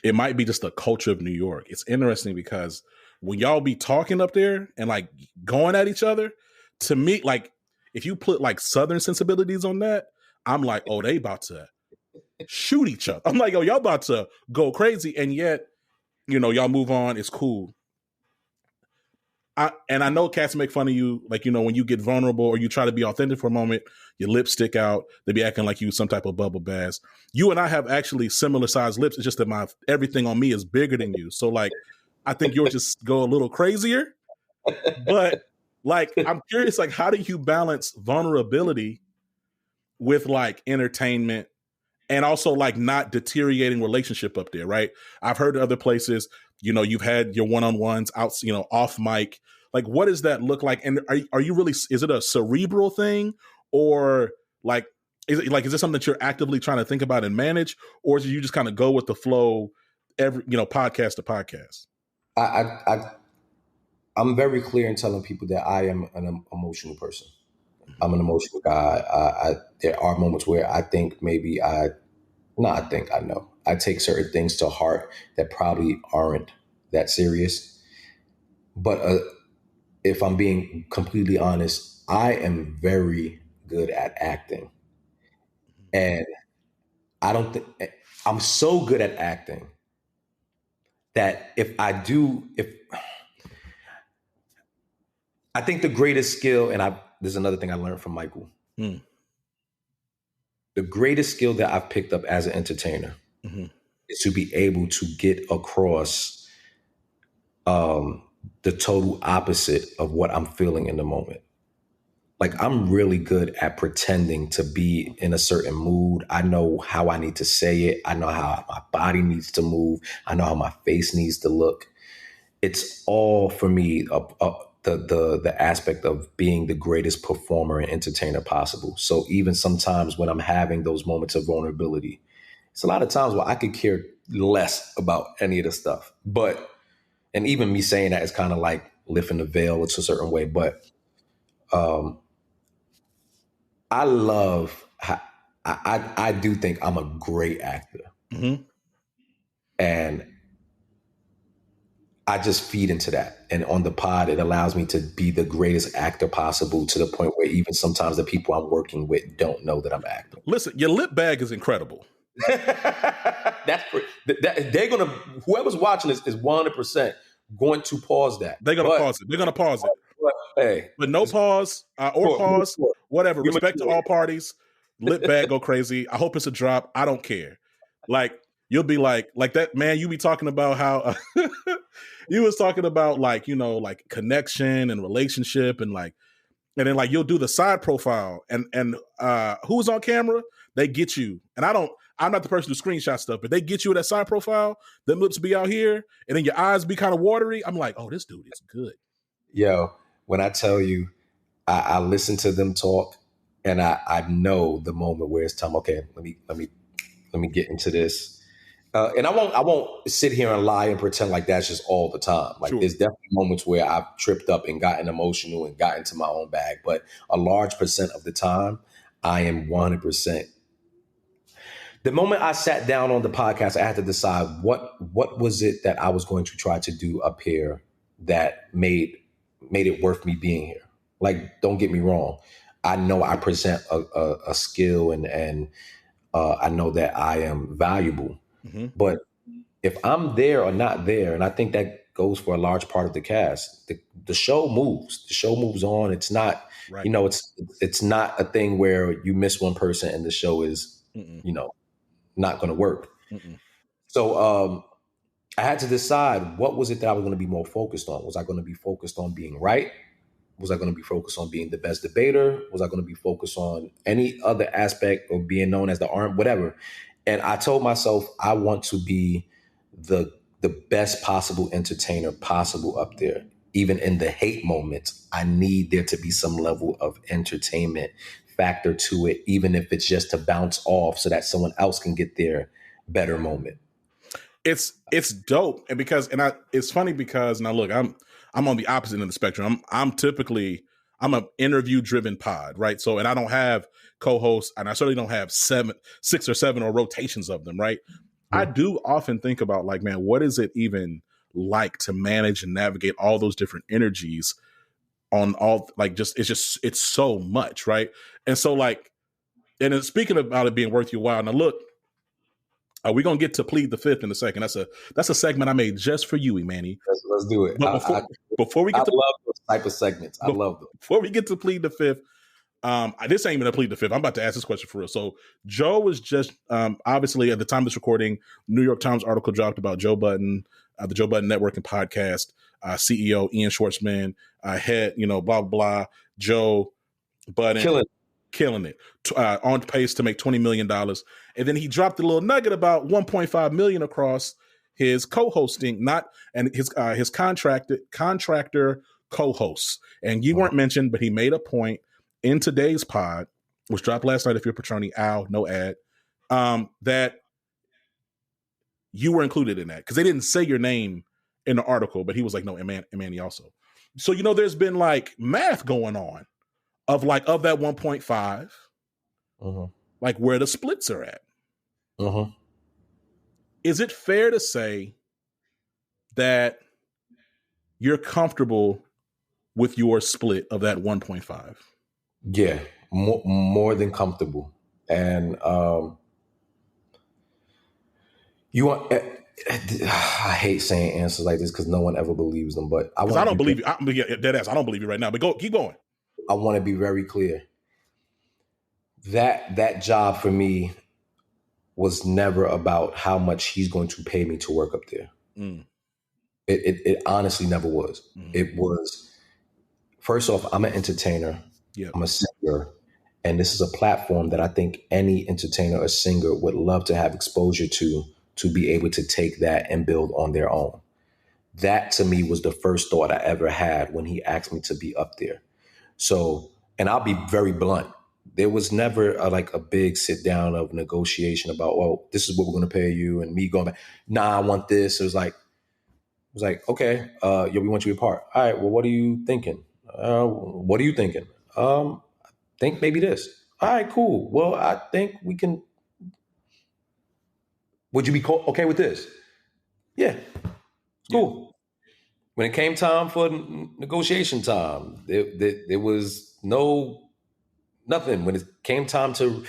It might be just the culture of New York. It's interesting because when y'all be talking up there and like going at each other, to me, like if you put like Southern sensibilities on that, I'm like, oh, they about to shoot each other. I'm like, oh, y'all about to go crazy. And yet, you know, y'all move on. It's cool. I know cats make fun of you, like, you know, when you get vulnerable or you try to be authentic for a moment, your lips stick out. They be acting like you some type of bubble bass. You and I have actually similar sized lips. It's just that everything on me is bigger than you. So like, I think yours just go a little crazier. But like, I'm curious, like, how do you balance vulnerability with like entertainment and also like not deteriorating relationship up there, right? I've heard other places, you know, you've had your one-on-ones out, you know, off mic. Like, what does that look like? And are you really, is it a cerebral thing, or like, is this something that you're actively trying to think about and manage, or do you just kind of go with the flow podcast to podcast? I'm very clear in telling people that I am an emotional person. I'm an emotional guy. There are moments where I think maybe I know. I take certain things to heart that probably aren't that serious. But if I'm being completely honest, I am very good at acting. And I don't think I'm so good at acting that if I think the greatest skill, and there's another thing I learned from Michael. The greatest skill that I've picked up as an entertainer is to be able to get across the total opposite of what I'm feeling in the moment. Like, I'm really good at pretending to be in a certain mood. I know how I need to say it. I know how my body needs to move. I know how my face needs to look. It's all, for me, the aspect of being the greatest performer and entertainer possible. So even sometimes when I'm having those moments of vulnerability, it's a lot of times where I could care less about any of the stuff. And even me saying that is kind of like lifting the veil in a certain way. But I love how I do think I'm a great actor. And I just feed into that. And on the pod, it allows me to be the greatest actor possible, to the point where even sometimes the people I'm working with don't know that I'm acting. Listen, your lip bag is incredible. They're going to, whoever's watching this is 100% going to pause that. They're going to pause it. They're going to pause it. But no pause or pause, whatever. Respect to all parties. Lip bag go crazy. I hope it's a drop. I don't care. Like, you'll be like that, man. You be talking about how you was talking about, like, you know, like connection and relationship, and then like you'll do the side profile and who's on camera, they get you. And I'm not the person who screenshot stuff, but they get you with that side profile. Them lips be out here, and then your eyes be kind of watery. I'm like, oh, this dude is good. Yo, when I tell you, I listen to them talk, and I know the moment where it's time. Okay, let me get into this. And I won't sit here and lie and pretend like that's just all the time. Like, There's definitely moments where I've tripped up and gotten emotional and got into my own bag. But a large percent of the time, I am 100%. The moment I sat down on the podcast, I had to decide what was it that I was going to try to do up here that made it worth me being here. Like, don't get me wrong. I know I present a skill, and I know that I am valuable. But if I'm there or not there, and I think that goes for a large part of the cast, the show moves. The show moves on. It's not, right. You know, it's not a thing where you miss one person and the show is, you know, not going to work. So I had to decide, what was it that I was going to be more focused on? Was I going to be focused on being right? Was I going to be focused on being the best debater? Was I going to be focused on any other aspect of being known as the arm, whatever? And I told myself, I want to be the best possible entertainer possible up there. Even in the hate moments, I need there to be some level of entertainment factor to it, even if it's just to bounce off so that someone else can get their better moment. It's dope. And it's funny because now look, I'm on the opposite end of the spectrum. I'm an interview driven pod, right? So, and I don't have co-hosts, and I certainly don't have 6 or 7 or rotations of them, right? Yeah. I do often think about, like, man, what is it even like to manage and navigate all those different energies on all, like, it's so much, right? And so, like, and then speaking about it being worth your while, now look, we're gonna get to plead the fifth in a second. That's a segment I made just for you, Emnny. Let's do it. But before we get to love those type of segments. I love them. Before we get to plead the fifth, this ain't even a plead the fifth. I'm about to ask this question for real. So Joe was just obviously at the time of this recording, New York Times article dropped about Joe Budden, the Joe Budden Network and Podcast, CEO Ian Schwartzman, head, blah blah blah. Joe Budden killing it, on pace to make $20 million. And then he dropped a little nugget about $1.5 million across his co-hosting, his contractor co-hosts. And you weren't mentioned, but he made a point in today's pod, which dropped last night. If you're Patroni, no ad, that you were included in that because they didn't say your name in the article, but he was like, no, Emnny also. So, there's been like math going on of that 1.5, like where the splits are at. Is it fair to say that you're comfortable with your split of that 1.5? Yeah, more than comfortable. And you want. I hate saying answers like this because no one ever believes them. But I don't believe you. Dead ass. I don't believe you right now. But keep going. I want to be very clear. That job for me was never about how much he's going to pay me to work up there. Mm. It honestly never was. Mm. It was, first off, I'm an entertainer. Yep. I'm a singer. And this is a platform that I think any entertainer or singer would love to have exposure to be able to take that and build on their own. That to me was the first thought I ever had when he asked me to be up there. So, and I'll be very blunt. There was never a big sit down of negotiation about, well, this is what we're going to pay you, and me going back, nah, I want this. It was like, okay, we want you to be part. All right, well, what are you thinking? What are you thinking? I think maybe this. All right, cool. Well, I think we can. Would you be okay with this? Yeah, cool. Yeah. When it came time for negotiation time, there was nothing. When it came time to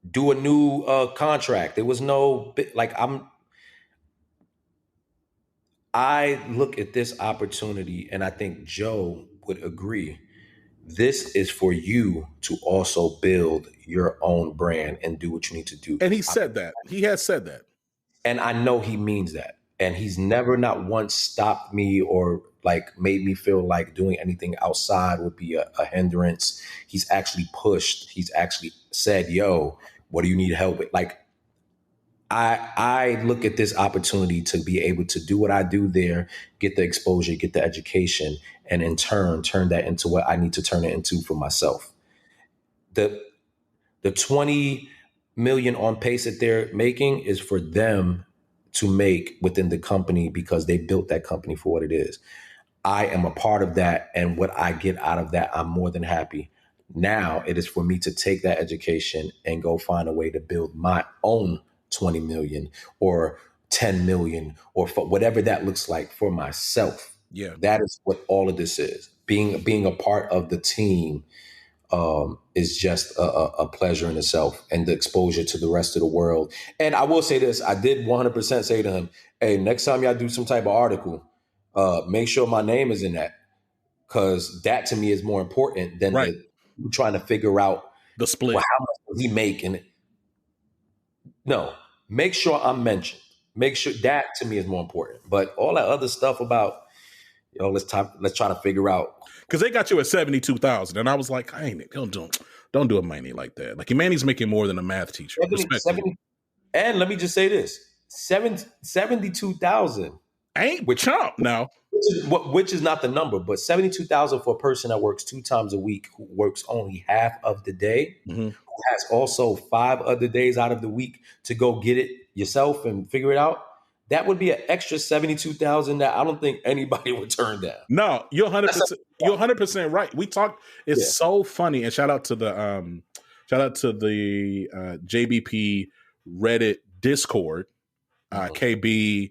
do a new contract, there was no I look at this opportunity, and I think Joe would agree. This is for you to also build your own brand and do what you need to do. And he said that. He has said that. And I know he means that. And he's never not once stopped me or made me feel like doing anything outside would be a hindrance. He's actually pushed. He's actually said, yo, what do you need help with? I look at this opportunity to be able to do what I do there, get the exposure, get the education, and in turn that into what I need to turn it into for myself. The 20 million on pace that they're making is for them to make within the company because they built that company for what it is. I am a part of that, and what I get out of that, I'm more than happy. Now it is for me to take that education and go find a way to build my own 20 million or 10 million or whatever that looks like for myself. Yeah. That is what all of this is. Being a part of the team is just a pleasure in itself, and the exposure to the rest of the world. And I will say this, I did 100% say to him, hey, next time y'all do some type of article, make sure my name is in that, because that to me is more important than trying to figure out the split. Well, how much does he make? And no, make sure I'm mentioned. Make sure that to me is more important. But all that other stuff about, let's try to figure out. Because they got you at 72,000, and I was like, don't do a money like that. Like, Emnny's making more than a math teacher. 70, and let me just say this: 72,000 ain't with chump now. Which is not the number, but 72,000 for a person that works 2 times a week, who works only half of the day, who has also 5 other days out of the week to go get it yourself and figure it out. That would be an extra 72,000 that I don't think anybody would turn down. No, you're 100%. You're 100% right. We talked. It's so funny. And shout out to the JBP Reddit Discord. KB,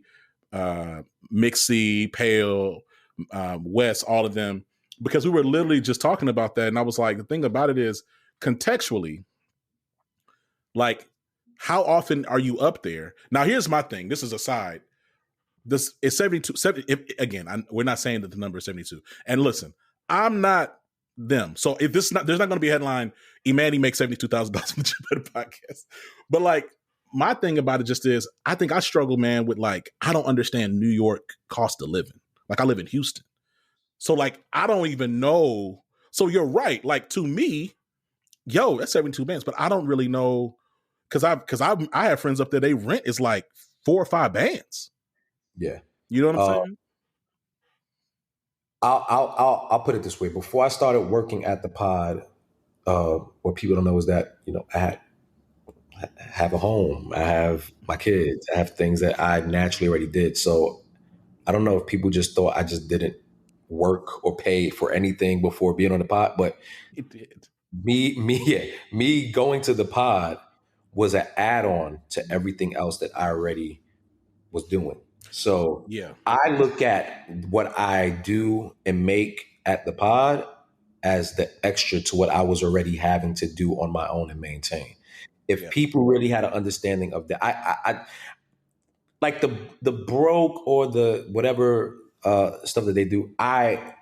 Mixie, Pale, Wes, all of them, because we were literally just talking about that, and I was like, the thing about it is, contextually, like, how often are you up there? Now, here's my thing. This is a side. This is 72. We're not saying that the number is 72. And listen, I'm not them. So if there's not going to be a headline, Emnny makes $72,000 on the Joe Budden Podcast. But my thing about it just is, I think I struggle, man, with I don't understand New York cost of living. I live in Houston. So I don't even know. So you're right. To me, that's 72 bands, but I don't really know. Cause I have friends up there, they rent is 4 or 5 bands. Yeah. You know what I'm saying? I'll put it this way. Before I started working at the pod, what people don't know is that, I have a home, I have my kids, I have things that I naturally already did. So I don't know if people just thought I just didn't work or pay for anything before being on the pod, but it did. Me going to the pod was an add-on to everything else that I already was doing. So I look at what I do and make at the pod as the extra to what I was already having to do on my own and maintain. If people really had an understanding of that, I like the broke or the whatever stuff that they do, I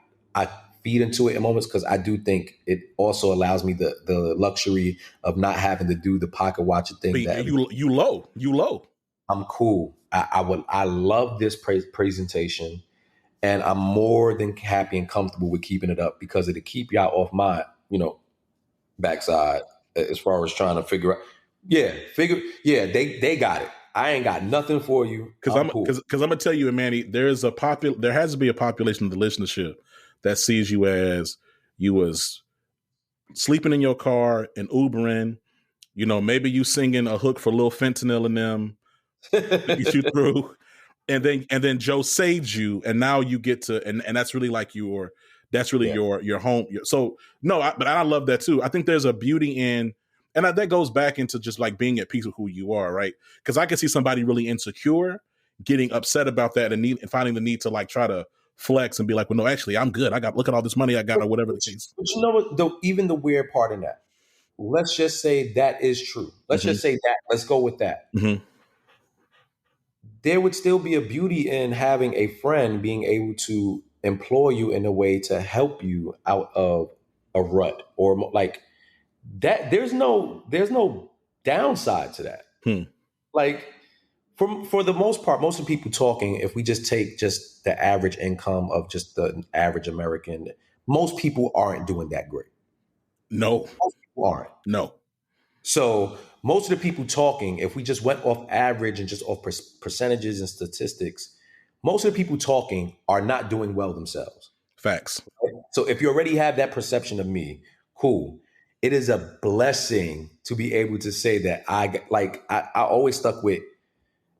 feed into it in moments because I do think it also allows me the luxury of not having to do the pocket watching thing. But that you low. I'm cool. I love this presentation, and I'm more than happy and comfortable with keeping it up because it'll keep y'all off my backside as far as trying to figure out. They got it. I ain't got nothing for you. Because I'm gonna tell you, Emnny, there has to be a population of the listenership that sees you as you was sleeping in your car and Ubering, maybe you singing a hook for Lil Fentanyl and them to get you through, and then Joe saved you, and now you get to, and that's really like your home. But I love that too. I think there's a beauty in. And that goes back into just like being at peace with who you are, right? Because I can see somebody really insecure getting upset about that and finding the need to like try to flex and be like, well, no, actually, I'm good. Look at all this money I got or whatever the case. But you know what, even the weird part in that, let's just say that is true. Let's just say that. Let's go with that. Mm-hmm. There would still be a beauty in having a friend being able to employ you in a way to help you out of a rut or like, that there's no downside to that. Like for the most part, most of the people talking, if we just take just the average income of just the average American, most people aren't doing that great. No. Most people aren't. No. So most of the people talking, if we just went off average and just off percentages and statistics, most of the people talking are not doing well themselves. Facts. So if you already have that perception of me, cool. It is a blessing to be able to say that I always stuck with,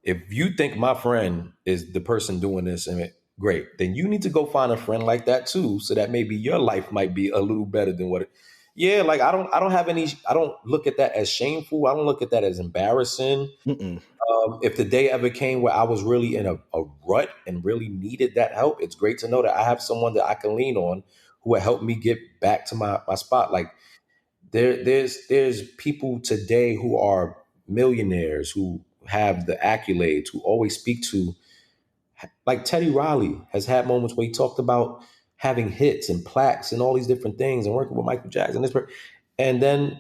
if you think my friend is the person doing this, and great, then you need to go find a friend like that too, so that maybe your life might be a little better than what it. Yeah, like I don't look at that as shameful. I don't look at that as embarrassing. If the day ever came where I was really in a rut and really needed that help, it's great to know that I have someone that I can lean on who will help me get back to my spot. Like, There's people today who are millionaires who have the accolades, who always speak to, like Teddy Riley has had moments where he talked about having hits and plaques and all these different things and working with Michael Jackson, and then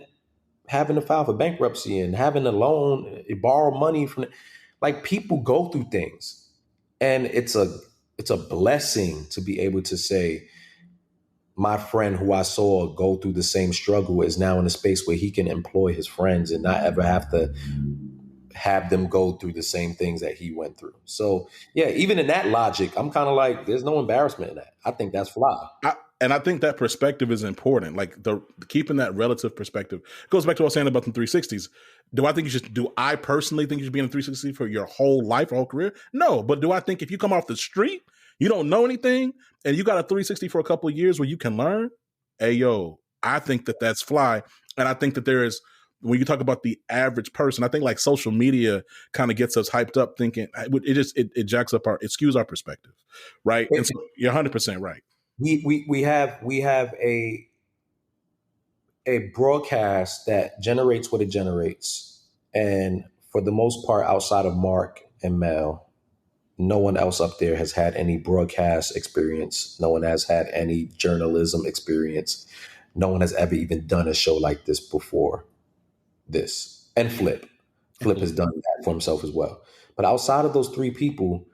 having to file for bankruptcy and having a loan, borrow money from like people go through things, and it's a blessing to be able to say, my friend who I saw go through the same struggle is now in a space where he can employ his friends and not ever have to have them go through the same things that he went through. So yeah, even in that logic, I'm kind of like, there's no embarrassment in that. I think that's fly. And I think that perspective is important. Like keeping that relative perspective goes back to what I was saying about the 360s. Do I personally think you should be in a 360 for your whole life, whole career? No. But do I think if you come off the street, you don't know anything, and you got a 360 for a couple of years where you can learn? Hey, yo, I think that's fly. And I think that there is, when you talk about the average person, I think like social media kind of gets us hyped up thinking it jacks up it skews our perspective. Right. And so you're 100% right. We have a broadcast that generates what it generates. And for the most part, outside of Mark and Mel, no one else up there has had any broadcast experience. No one has had any journalism experience. No one has ever even done a show like this before this. And Flip has done that for himself as well. But outside of those three people,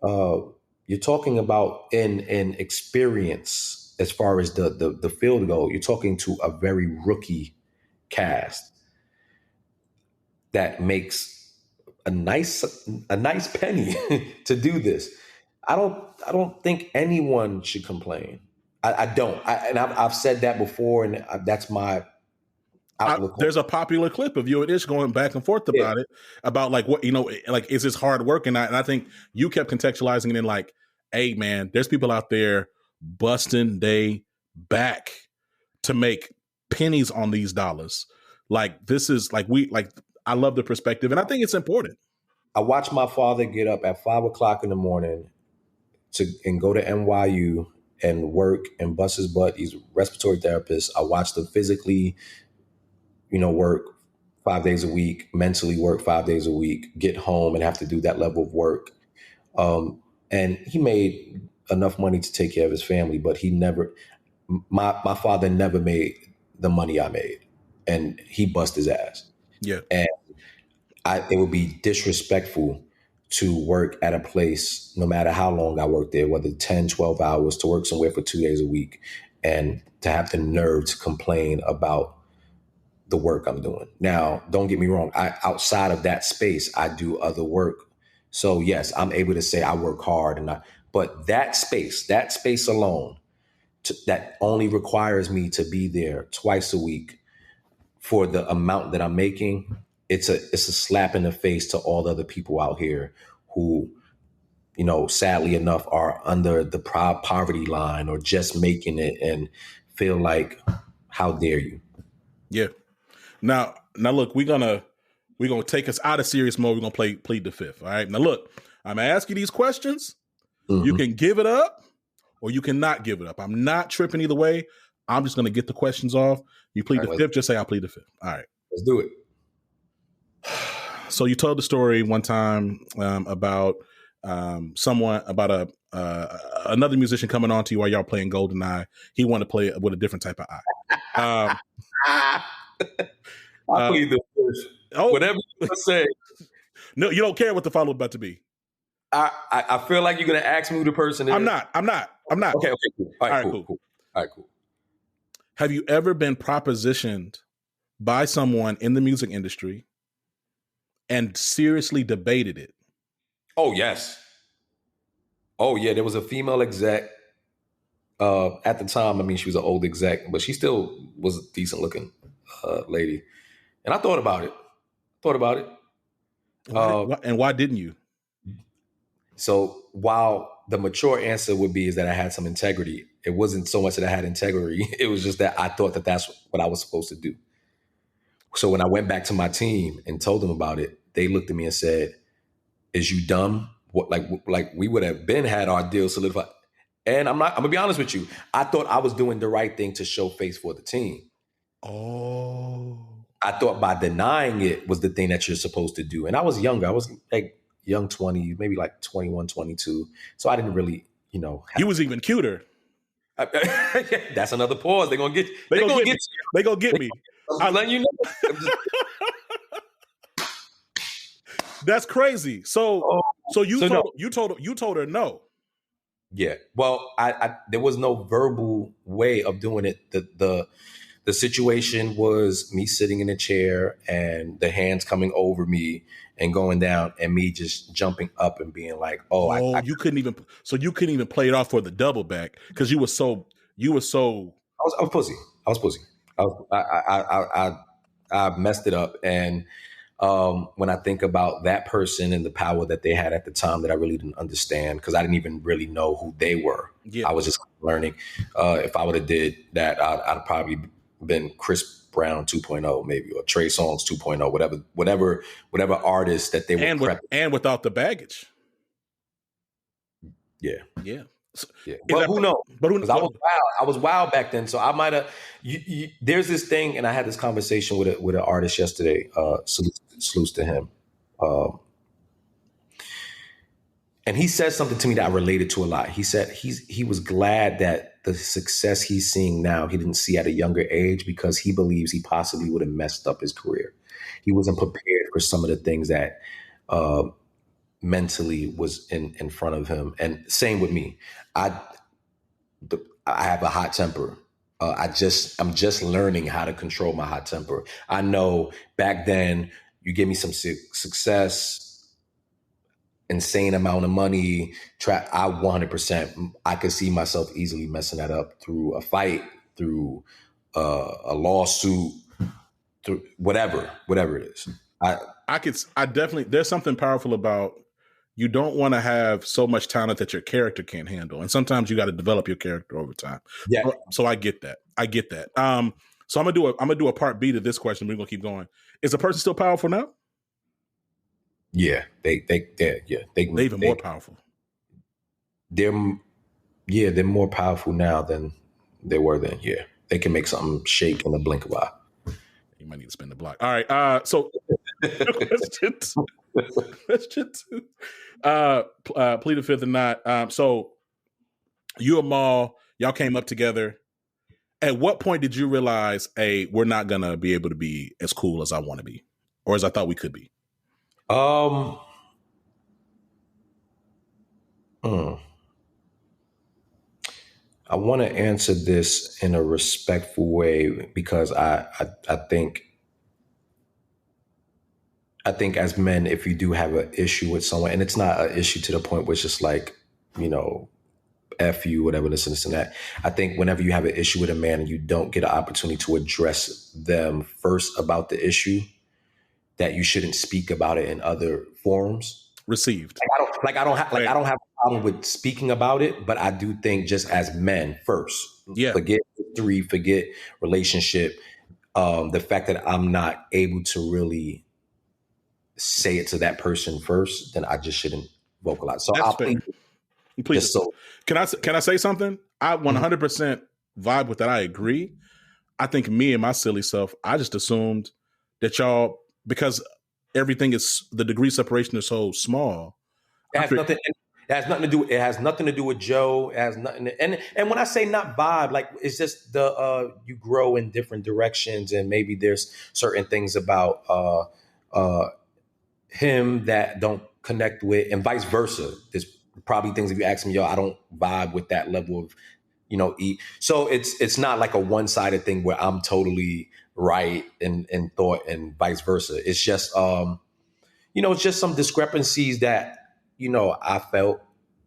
you're talking about in experience as far as the field goal. You're talking to a very rookie cast that makes a nice penny to do this. I don't think anyone should complain. I don't. I've said that before, and that's my outlook. There's a popular clip of you and Ish going back and forth about it, about like what, like, is this hard work? And I think you kept contextualizing it in like, hey man, there's people out there busting they back to make pennies on these dollars. Like this is like I love the perspective, and I think it's important. I watched my father get up at 5 o'clock in the morning and go to NYU and work and bust his butt. He's a respiratory therapist. I watched him physically, work 5 days a week, mentally work 5 days a week, get home and have to do that level of work. And he made enough money to take care of his family, but my father never made the money I made, and he bust his ass. Yeah. And it would be disrespectful to work at a place, no matter how long I worked there, whether 10, 12 hours, to work somewhere for 2 days a week and to have the nerve to complain about the work I'm doing. Now, don't get me wrong. Outside of that space, I do other work. So yes, I'm able to say I work hard, but that space alone, that only requires me to be there twice a week for the amount that I'm making. It's a slap in the face to all the other people out here who, sadly enough, are under the poverty line or just making it and feel like, how dare you? Yeah. Now look, we're gonna take us out of serious mode. We're gonna plead the fifth. All right. Now look, I'm gonna ask you these questions. Mm-hmm. You can give it up or you cannot give it up. I'm not tripping either way. I'm just gonna get the questions off. You plead the fifth, just say I plead the fifth. All right. Let's do it. So you told the story one time about someone, about another musician coming on to you while y'all playing GoldenEye. He wanted to play with a different type of eye. I plead the fifth. Whatever you say. No, you don't care what the follow up about to be. I feel like you're gonna ask me who the person is. I'm not. Okay, cool. All right, cool. All right, cool. Have you ever been propositioned by someone in the music industry and seriously debated it? Oh, yes. Oh, yeah. There was a female exec at the time. I mean, she was an old exec, but she still was a decent looking lady. And I thought about it. And why didn't you? So while the mature answer would be is that I had some integrity, it wasn't so much that I had integrity. It was just that I thought that that's what I was supposed to do. So when I went back to my team and told them about it, they looked at me and said, "Is you dumb? What, like we would have had our deal solidified." And I'm gonna be honest with you. I thought I was doing the right thing to show face for the team. Oh. I thought by denying it was the thing that you're supposed to do. And I was younger. I was like young 20, maybe like 21, 22. So I didn't really, You was even cuter. That's another pause. They're gonna get me. I'm letting you know. That's crazy. So you told her no. Yeah. Well, I there was no verbal way of doing it. The situation was me sitting in a chair and the hands coming over me and going down and me just jumping up and being like, you couldn't even play it off for the double back because you were so I was pussy. I messed it up. And when I think about that person and the power that they had at the time that I really didn't understand because I didn't even really know who they were. Yeah. I was just learning. If I would have did that, I'd probably been Chris Brown 2.0 maybe, or Trey Songz 2.0, whatever artist that they were. And without the baggage. Yeah. Yeah. Yeah. But who knows? Because I was wild back then. So I might have. There's this thing, and I had this conversation with an artist yesterday. Salutes to him, and he said something to me that I related to a lot. He said he was glad that the success he's seeing now he didn't see at a younger age because he believes he possibly would have messed up his career. He wasn't prepared for some of the things that mentally was in front of him. And same with me. I have a hot temper. I'm just learning how to control my hot temper. I know back then you give me some success, insane amount of money. I 100%. I could see myself easily messing that up through a fight, through a lawsuit, through whatever it is. I definitely. There's something powerful about. You don't want to have so much talent that your character can't handle. And sometimes you got to develop your character over time. Yeah. So I get that. So I'm gonna do a part B to this question. We're gonna keep going. Is the person still powerful now? Yeah. They're even more powerful. They're Yeah, they're more powerful now than they were then. Yeah, they can make something shake in the blink of an eye. You might need to spin the block. All right. So question two. Plead the fifth or not. So you and Maul, y'all came up together. At what point did you realize, hey, we're not gonna be able to be as cool as I want to be, or as I thought we could be? I want to answer this in a respectful way because I think as men, if you do have an issue with someone, and it's not an issue to the point where it's just like, F you, whatever, this and that. I think whenever you have an issue with a man and you don't get an opportunity to address them first about the issue, that you shouldn't speak about it in other forums. Received. I don't have a problem with speaking about it, but I do think just as men first, forget history, forget relationship. The fact that I'm not able to really say it to that person first, then I just shouldn't vocalize. So I'll please. So can I say something? I 100% vibe with that. I agree. I think me and my silly self, I just assumed that y'all, because everything is, the degree separation is so small. It has nothing to do with Joe. It has nothing and when I say not vibe, like it's just you grow in different directions, and maybe there's certain things about him that don't connect with, and vice versa. There's probably things, if you ask me, yo, I don't vibe with that level of, So it's not like a one-sided thing where I'm totally right in thought and vice versa. It's just it's just some discrepancies that I felt,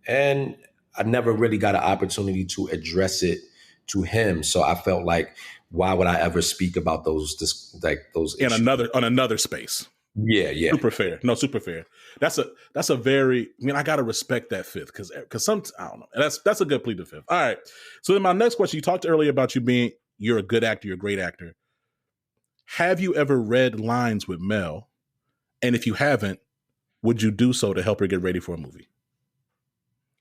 and I never really got an opportunity to address it to him. So I felt like, why would I ever speak about those in issues? another space? Yeah. Super fair. No, super fair. That's a very, I gotta respect that fifth because some, I don't know. That's a good plea to fifth. All right. So then my next question, you talked earlier about you're a good actor, you're a great actor. Have you ever read lines with Mel? And if you haven't, would you do so to help her get ready for a movie?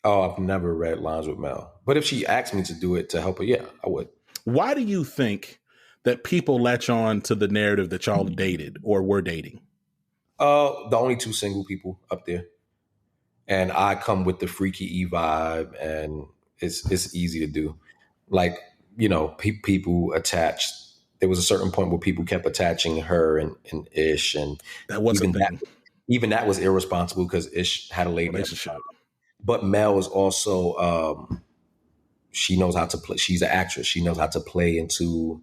Oh, I've never read lines with Mel. But if she asked me to do it to help her, yeah, I would. Why do you think that people latch on to the narrative that y'all dated or were dating? The only two single people up there. And I come with the freaky E vibe, and it's easy to do. Like, people attached. There was a certain point where people kept attaching her and Ish, and that wasn't even that was irresponsible because Ish had a lady relationship. But Mel is also she knows how to play. She's an actress. She knows how to play into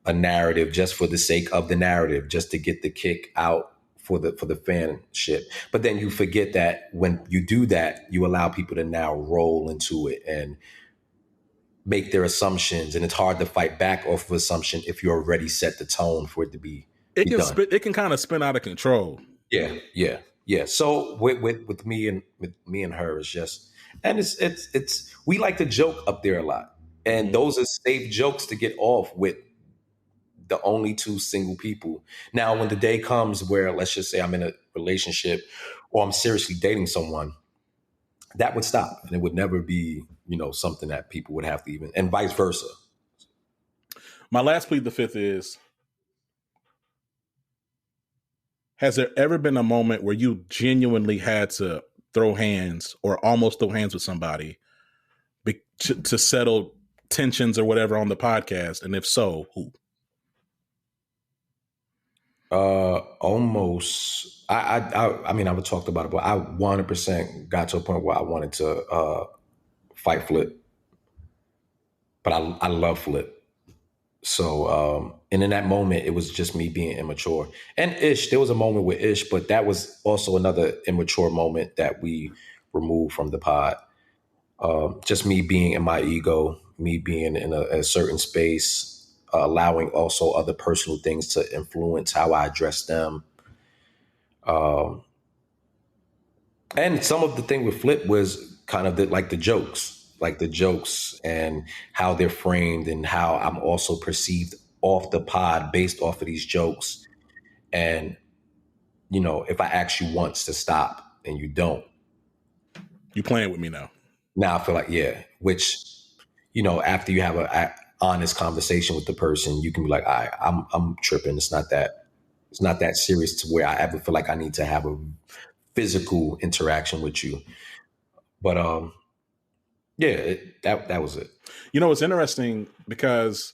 a narrative just for the sake of the narrative, just to get the kick out for the fanship. But then you forget that when you do that, you allow people to now roll into it and make their assumptions, and it's hard to fight back off of assumption if you already set the tone for it to be. It can kind of spin out of control. Yeah. So with me and her, it's just, and it's we like to joke up there a lot, and those are safe jokes to get off with the only two single people. Now, when the day comes where, let's just say I'm in a relationship or I'm seriously dating someone, that would stop, and it would never be, something that people would have to even, and vice versa. My last plead the fifth is, has there ever been a moment where you genuinely had to throw hands or almost throw hands with somebody to settle tensions or whatever on the podcast? And if so, who? Almost. I mean, I've talked about it, but I 100% got to a point where I wanted to fight Flip, but I love Flip. So, and in that moment, it was just me being immature. And Ish, there was a moment with Ish, but that was also another immature moment that we removed from the pod. Just me being in my ego, me being in a certain space, allowing also other personal things to influence how I address them. And some of the thing with Flip was kind of the jokes and how they're framed and how I'm also perceived off the pod based off of these jokes. And, if I ask you once to stop and you don't. You playing with me now. Now I feel like, yeah, which, after you have a honest conversation with the person, you can be like, I'm tripping. It's not that serious to where I ever feel like I need to have a physical interaction with you. But yeah, that was it. It's interesting because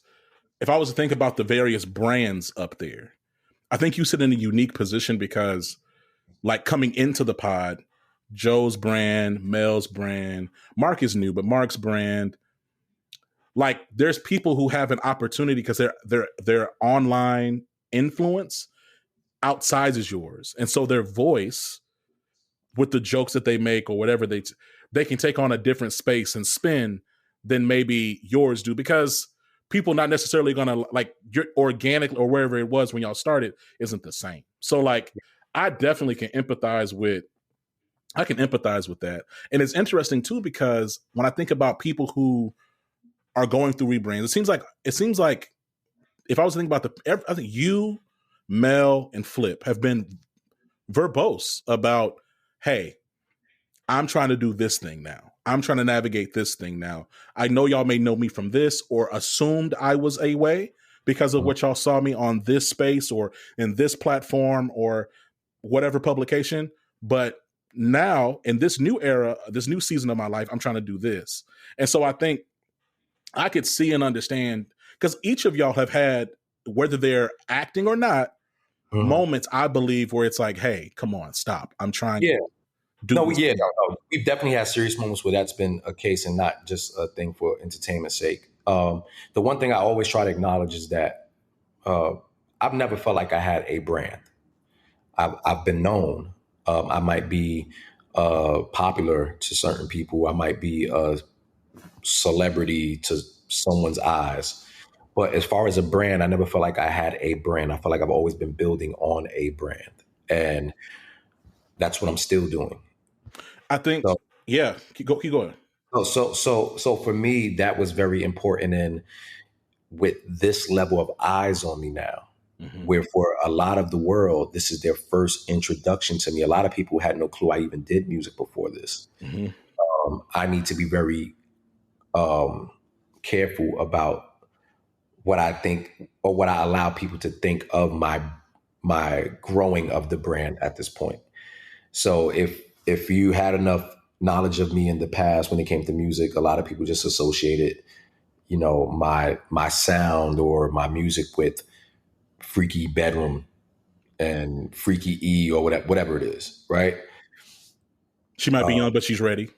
if I was to think about the various brands up there, I think you sit in a unique position because, like, coming into the pod, Joe's brand, Mel's brand, Mark is new, but Mark's brand, like, there's people who have an opportunity because their online influence outsides yours, and so their voice with the jokes that they make or whatever they can take on a different space and spin than maybe yours do, because people not necessarily gonna, like, your organic or wherever it was when y'all started isn't the same. So, like, I definitely can empathize with that. And it's interesting too, because when I think about people who are going through rebrands, it seems like if I was to think about I think you, Mel, and Flip have been verbose about, hey, I'm trying to do this thing now. I'm trying to navigate this thing now. I know y'all may know me from this or assumed I was a way because of what y'all saw me on this space or in this platform or whatever publication. But now in this new era, this new season of my life, I'm trying to do this. And so I think I could see and understand, because each of y'all have had, whether they're acting or not, moments, I believe, where it's like, hey, come on, stop. I'm trying to do no. We've definitely had serious moments where that's been a case and not just a thing for entertainment's sake. The one thing I always try to acknowledge is that I've never felt like I had a brand. I've been known. I might be popular to certain people. I might be a celebrity to someone's eyes. But as far as a brand, I never felt like I had a brand. I feel like I've always been building on a brand. And that's what I'm still doing. I think, keep going. So for me, that was very important. And with this level of eyes on me now, where for a lot of the world, this is their first introduction to me. A lot of people had no clue I even did music before this. I need to be very careful about what I think or what I allow people to think of my growing of the brand at this point. So if you had enough knowledge of me in the past when it came to music, a lot of people just associated, my sound or my music with Freaky Bedroom and Freaky E or whatever it is, right? She might be young, but she's ready.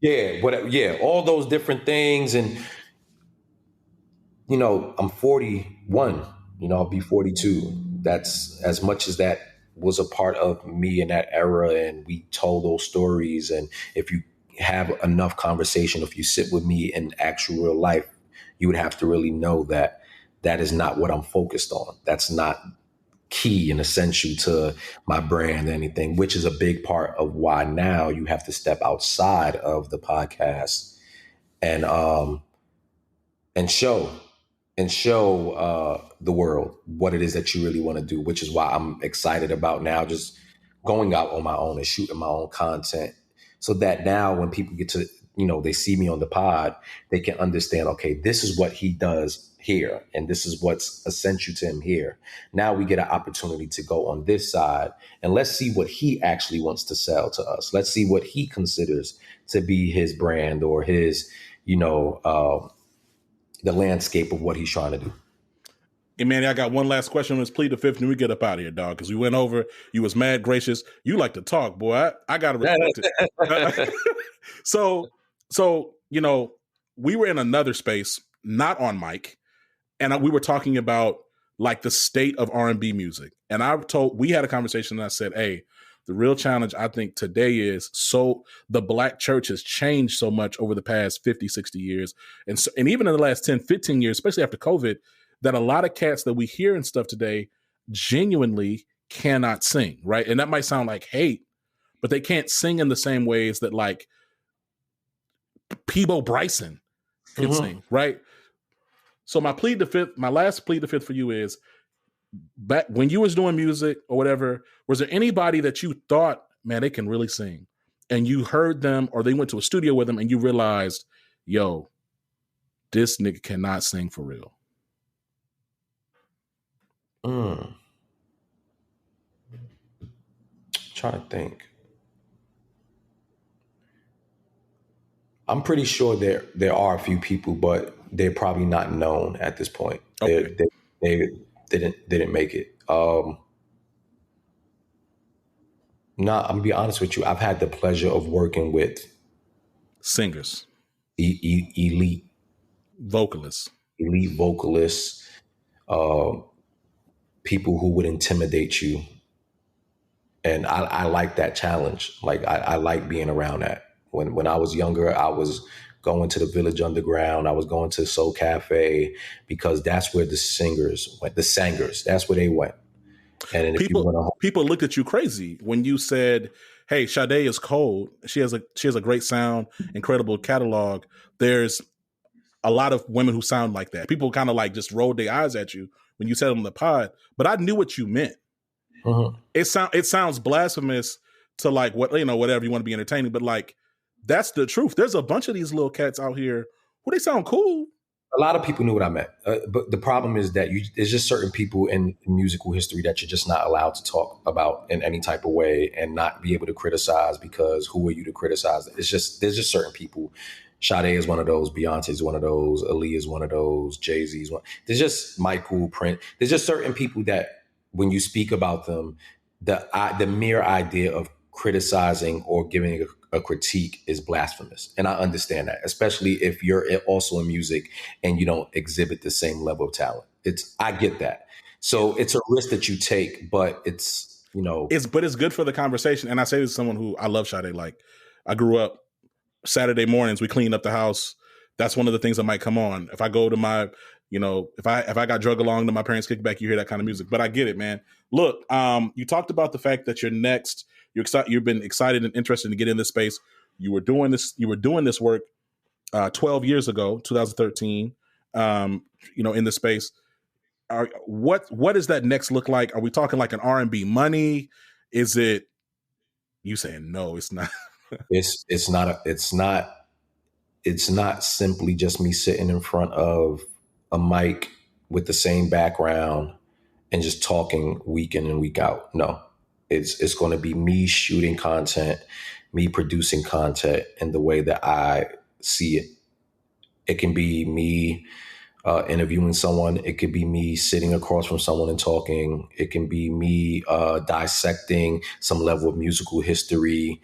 Yeah, all those different things. And I'm 41, I'll be 42. That's as much as that was a part of me in that era. And we told those stories. And if you have enough conversation, if you sit with me in actual real life, you would have to really know that that is not what I'm focused on. That's not key and essential to my brand or anything, which is a big part of why now you have to step outside of the podcast and show the world what it is that you really want to do, which is why I'm excited about now just going out on my own and shooting my own content, so that now when people get to, they see me on the pod, they can understand, okay, this is what he does here, and this is what's essential to him here. Now we get an opportunity to go on this side, and let's see what he actually wants to sell to us. Let's see what he considers to be his brand or his, the landscape of what he's trying to do. Hey, Manny, I got one last question. Let's plead the fifth and we get up out of here, dog, because we went over. You was mad gracious. You like to talk, boy. I got to respect it. So, we were in another space, not on mic, and we were talking about, like, the state of R&B music. And we had a conversation and I said, hey, the real challenge I think today is, so the Black church has changed so much over the past 50, 60 years. And even in the last 10, 15 years, especially after COVID, that a lot of cats that we hear and stuff today genuinely cannot sing, right? And that might sound like hate, but they can't sing in the same ways that, like, Peebo Bryson could sing, right? So my last plead the fifth for you is, back when you was doing music or whatever, was there anybody that you thought, man, they can really sing, and you heard them, or they went to a studio with them, and you realized, yo, this nigga cannot sing for real? Trying to think. I'm pretty sure there are a few people, but they're probably not known at this point. Okay. They didn't make it. I'm gonna be honest with you. I've had the pleasure of working with singers, elite vocalists, people who would intimidate you. And I like that challenge. Like I like being around that. When I was younger, I was going to the Village Underground. I was going to Soul Cafe because that's where the singers went. The singers, that's where they went. And people looked at you crazy when you said, "Hey, Sade is cold. She has a great sound, incredible catalog." There's a lot of women who sound like that. People kind of like just rolled their eyes at you when you said it on the pod, but I knew what you meant. Mm-hmm. It sounds blasphemous to like whatever you want to be entertaining, but like that's the truth. There's a bunch of these little cats out here who they sound cool. A lot of people knew what I meant, but the problem is that there's just certain people in musical history that you're just not allowed to talk about in any type of way and not be able to criticize, because who are you to criticize? There's just certain people. Sade is one of those. Beyonce is one of those. Ali is one of those. Jay-Z is one. There's just Michael, Prince. There's just certain people that when you speak about them, the mere idea of criticizing or giving a critique is blasphemous. And I understand that, especially if you're also in music and you don't exhibit the same level of talent. I get that. So it's a risk that you take, but it's good for the conversation. And I say this to someone who I love Sade. Like, I grew up Saturday mornings, we clean up the house. That's one of the things that might come on. If I go to my, if I got drug along to my parents' kickback, you hear that kind of music. But I get it, man. Look, you talked about the fact that you've been excited and interested to get in this space. You were doing this work 12 years ago, 2013, in this space. What does that next look like? Are we talking like an R&B money? Is it you saying no, it's not? It's not simply just me sitting in front of a mic with the same background and just talking week in and week out. No, it's going to be me shooting content, me producing content in the way that I see it. It can be me interviewing someone. It could be me sitting across from someone and talking. It can be me dissecting some level of musical history.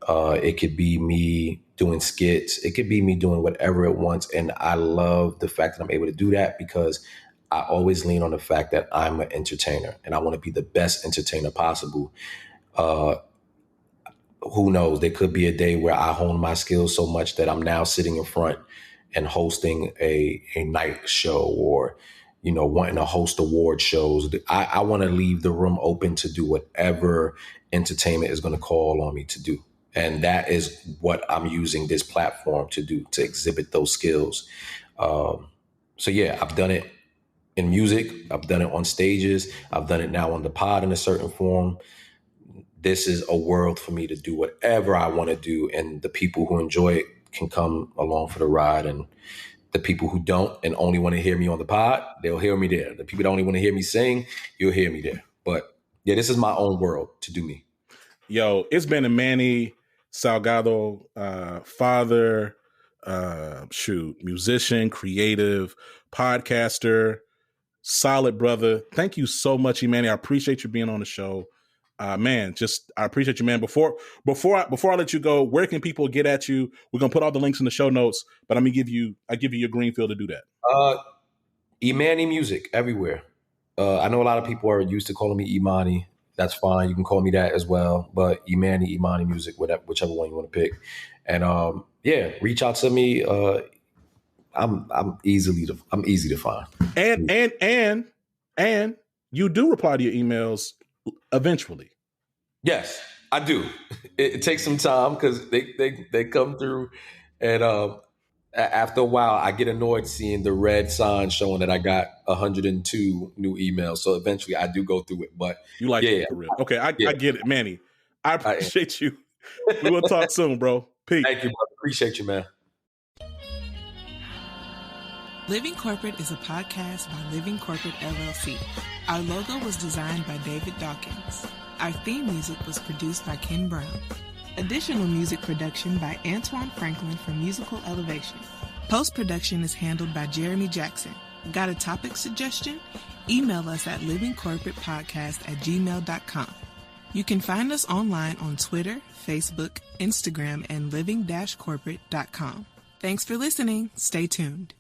It could be me doing skits. It could be me doing whatever it wants. And I love the fact that I'm able to do that because I always lean on the fact that I'm an entertainer and I want to be the best entertainer possible. Who knows? There could be a day where I hone my skills so much that I'm now sitting in front and hosting a night show or, wanting to host award shows. I want to leave the room open to do whatever entertainment is going to call on me to do. And that is what I'm using this platform to do, to exhibit those skills. So yeah, I've done it in music. I've done it on stages. I've done it now on the pod in a certain form. This is a world for me to do whatever I want to do. And the people who enjoy it can come along for the ride. And the people who don't and only want to hear me on the pod, they'll hear me there. The people that only want to hear me sing, you'll hear me there. But yeah, this is my own world to do me. Yo, it's been Emnny Salgado, father, musician, creative, podcaster, solid brother. Thank you so much, Emnny. I appreciate you being on the show. I appreciate you, man. Before I let you go, where can people get at you? We're gonna put all the links in the show notes, but I give you your green field to do that. Emnny Music everywhere. I know a lot of people are used to calling me Imani. That's fine. You can call me that as well. But Emnny Music, whichever one you want to pick. And reach out to me. I'm easy to find. And you do reply to your emails eventually. Yes, I do. It takes some time because they come through, and after a while, I get annoyed seeing the red sign showing that I got 102 new emails. So eventually, I do go through it. But you like it for real? Okay, I get it, Manny. I appreciate you. We will talk soon, bro. Peace. Thank you, brother. Appreciate you, man. Living Corporate is a podcast by Living Corporate LLC. Our logo was designed by David Dawkins. Our theme music was produced by Ken Brown. Additional music production by Antoine Franklin for Musical Elevation. Post-production is handled by Jeremy Jackson. Got a topic suggestion? Email us at livingcorporatepodcast@gmail.com. You can find us online on Twitter, Facebook, Instagram, and living-corporate.com. Thanks for listening. Stay tuned.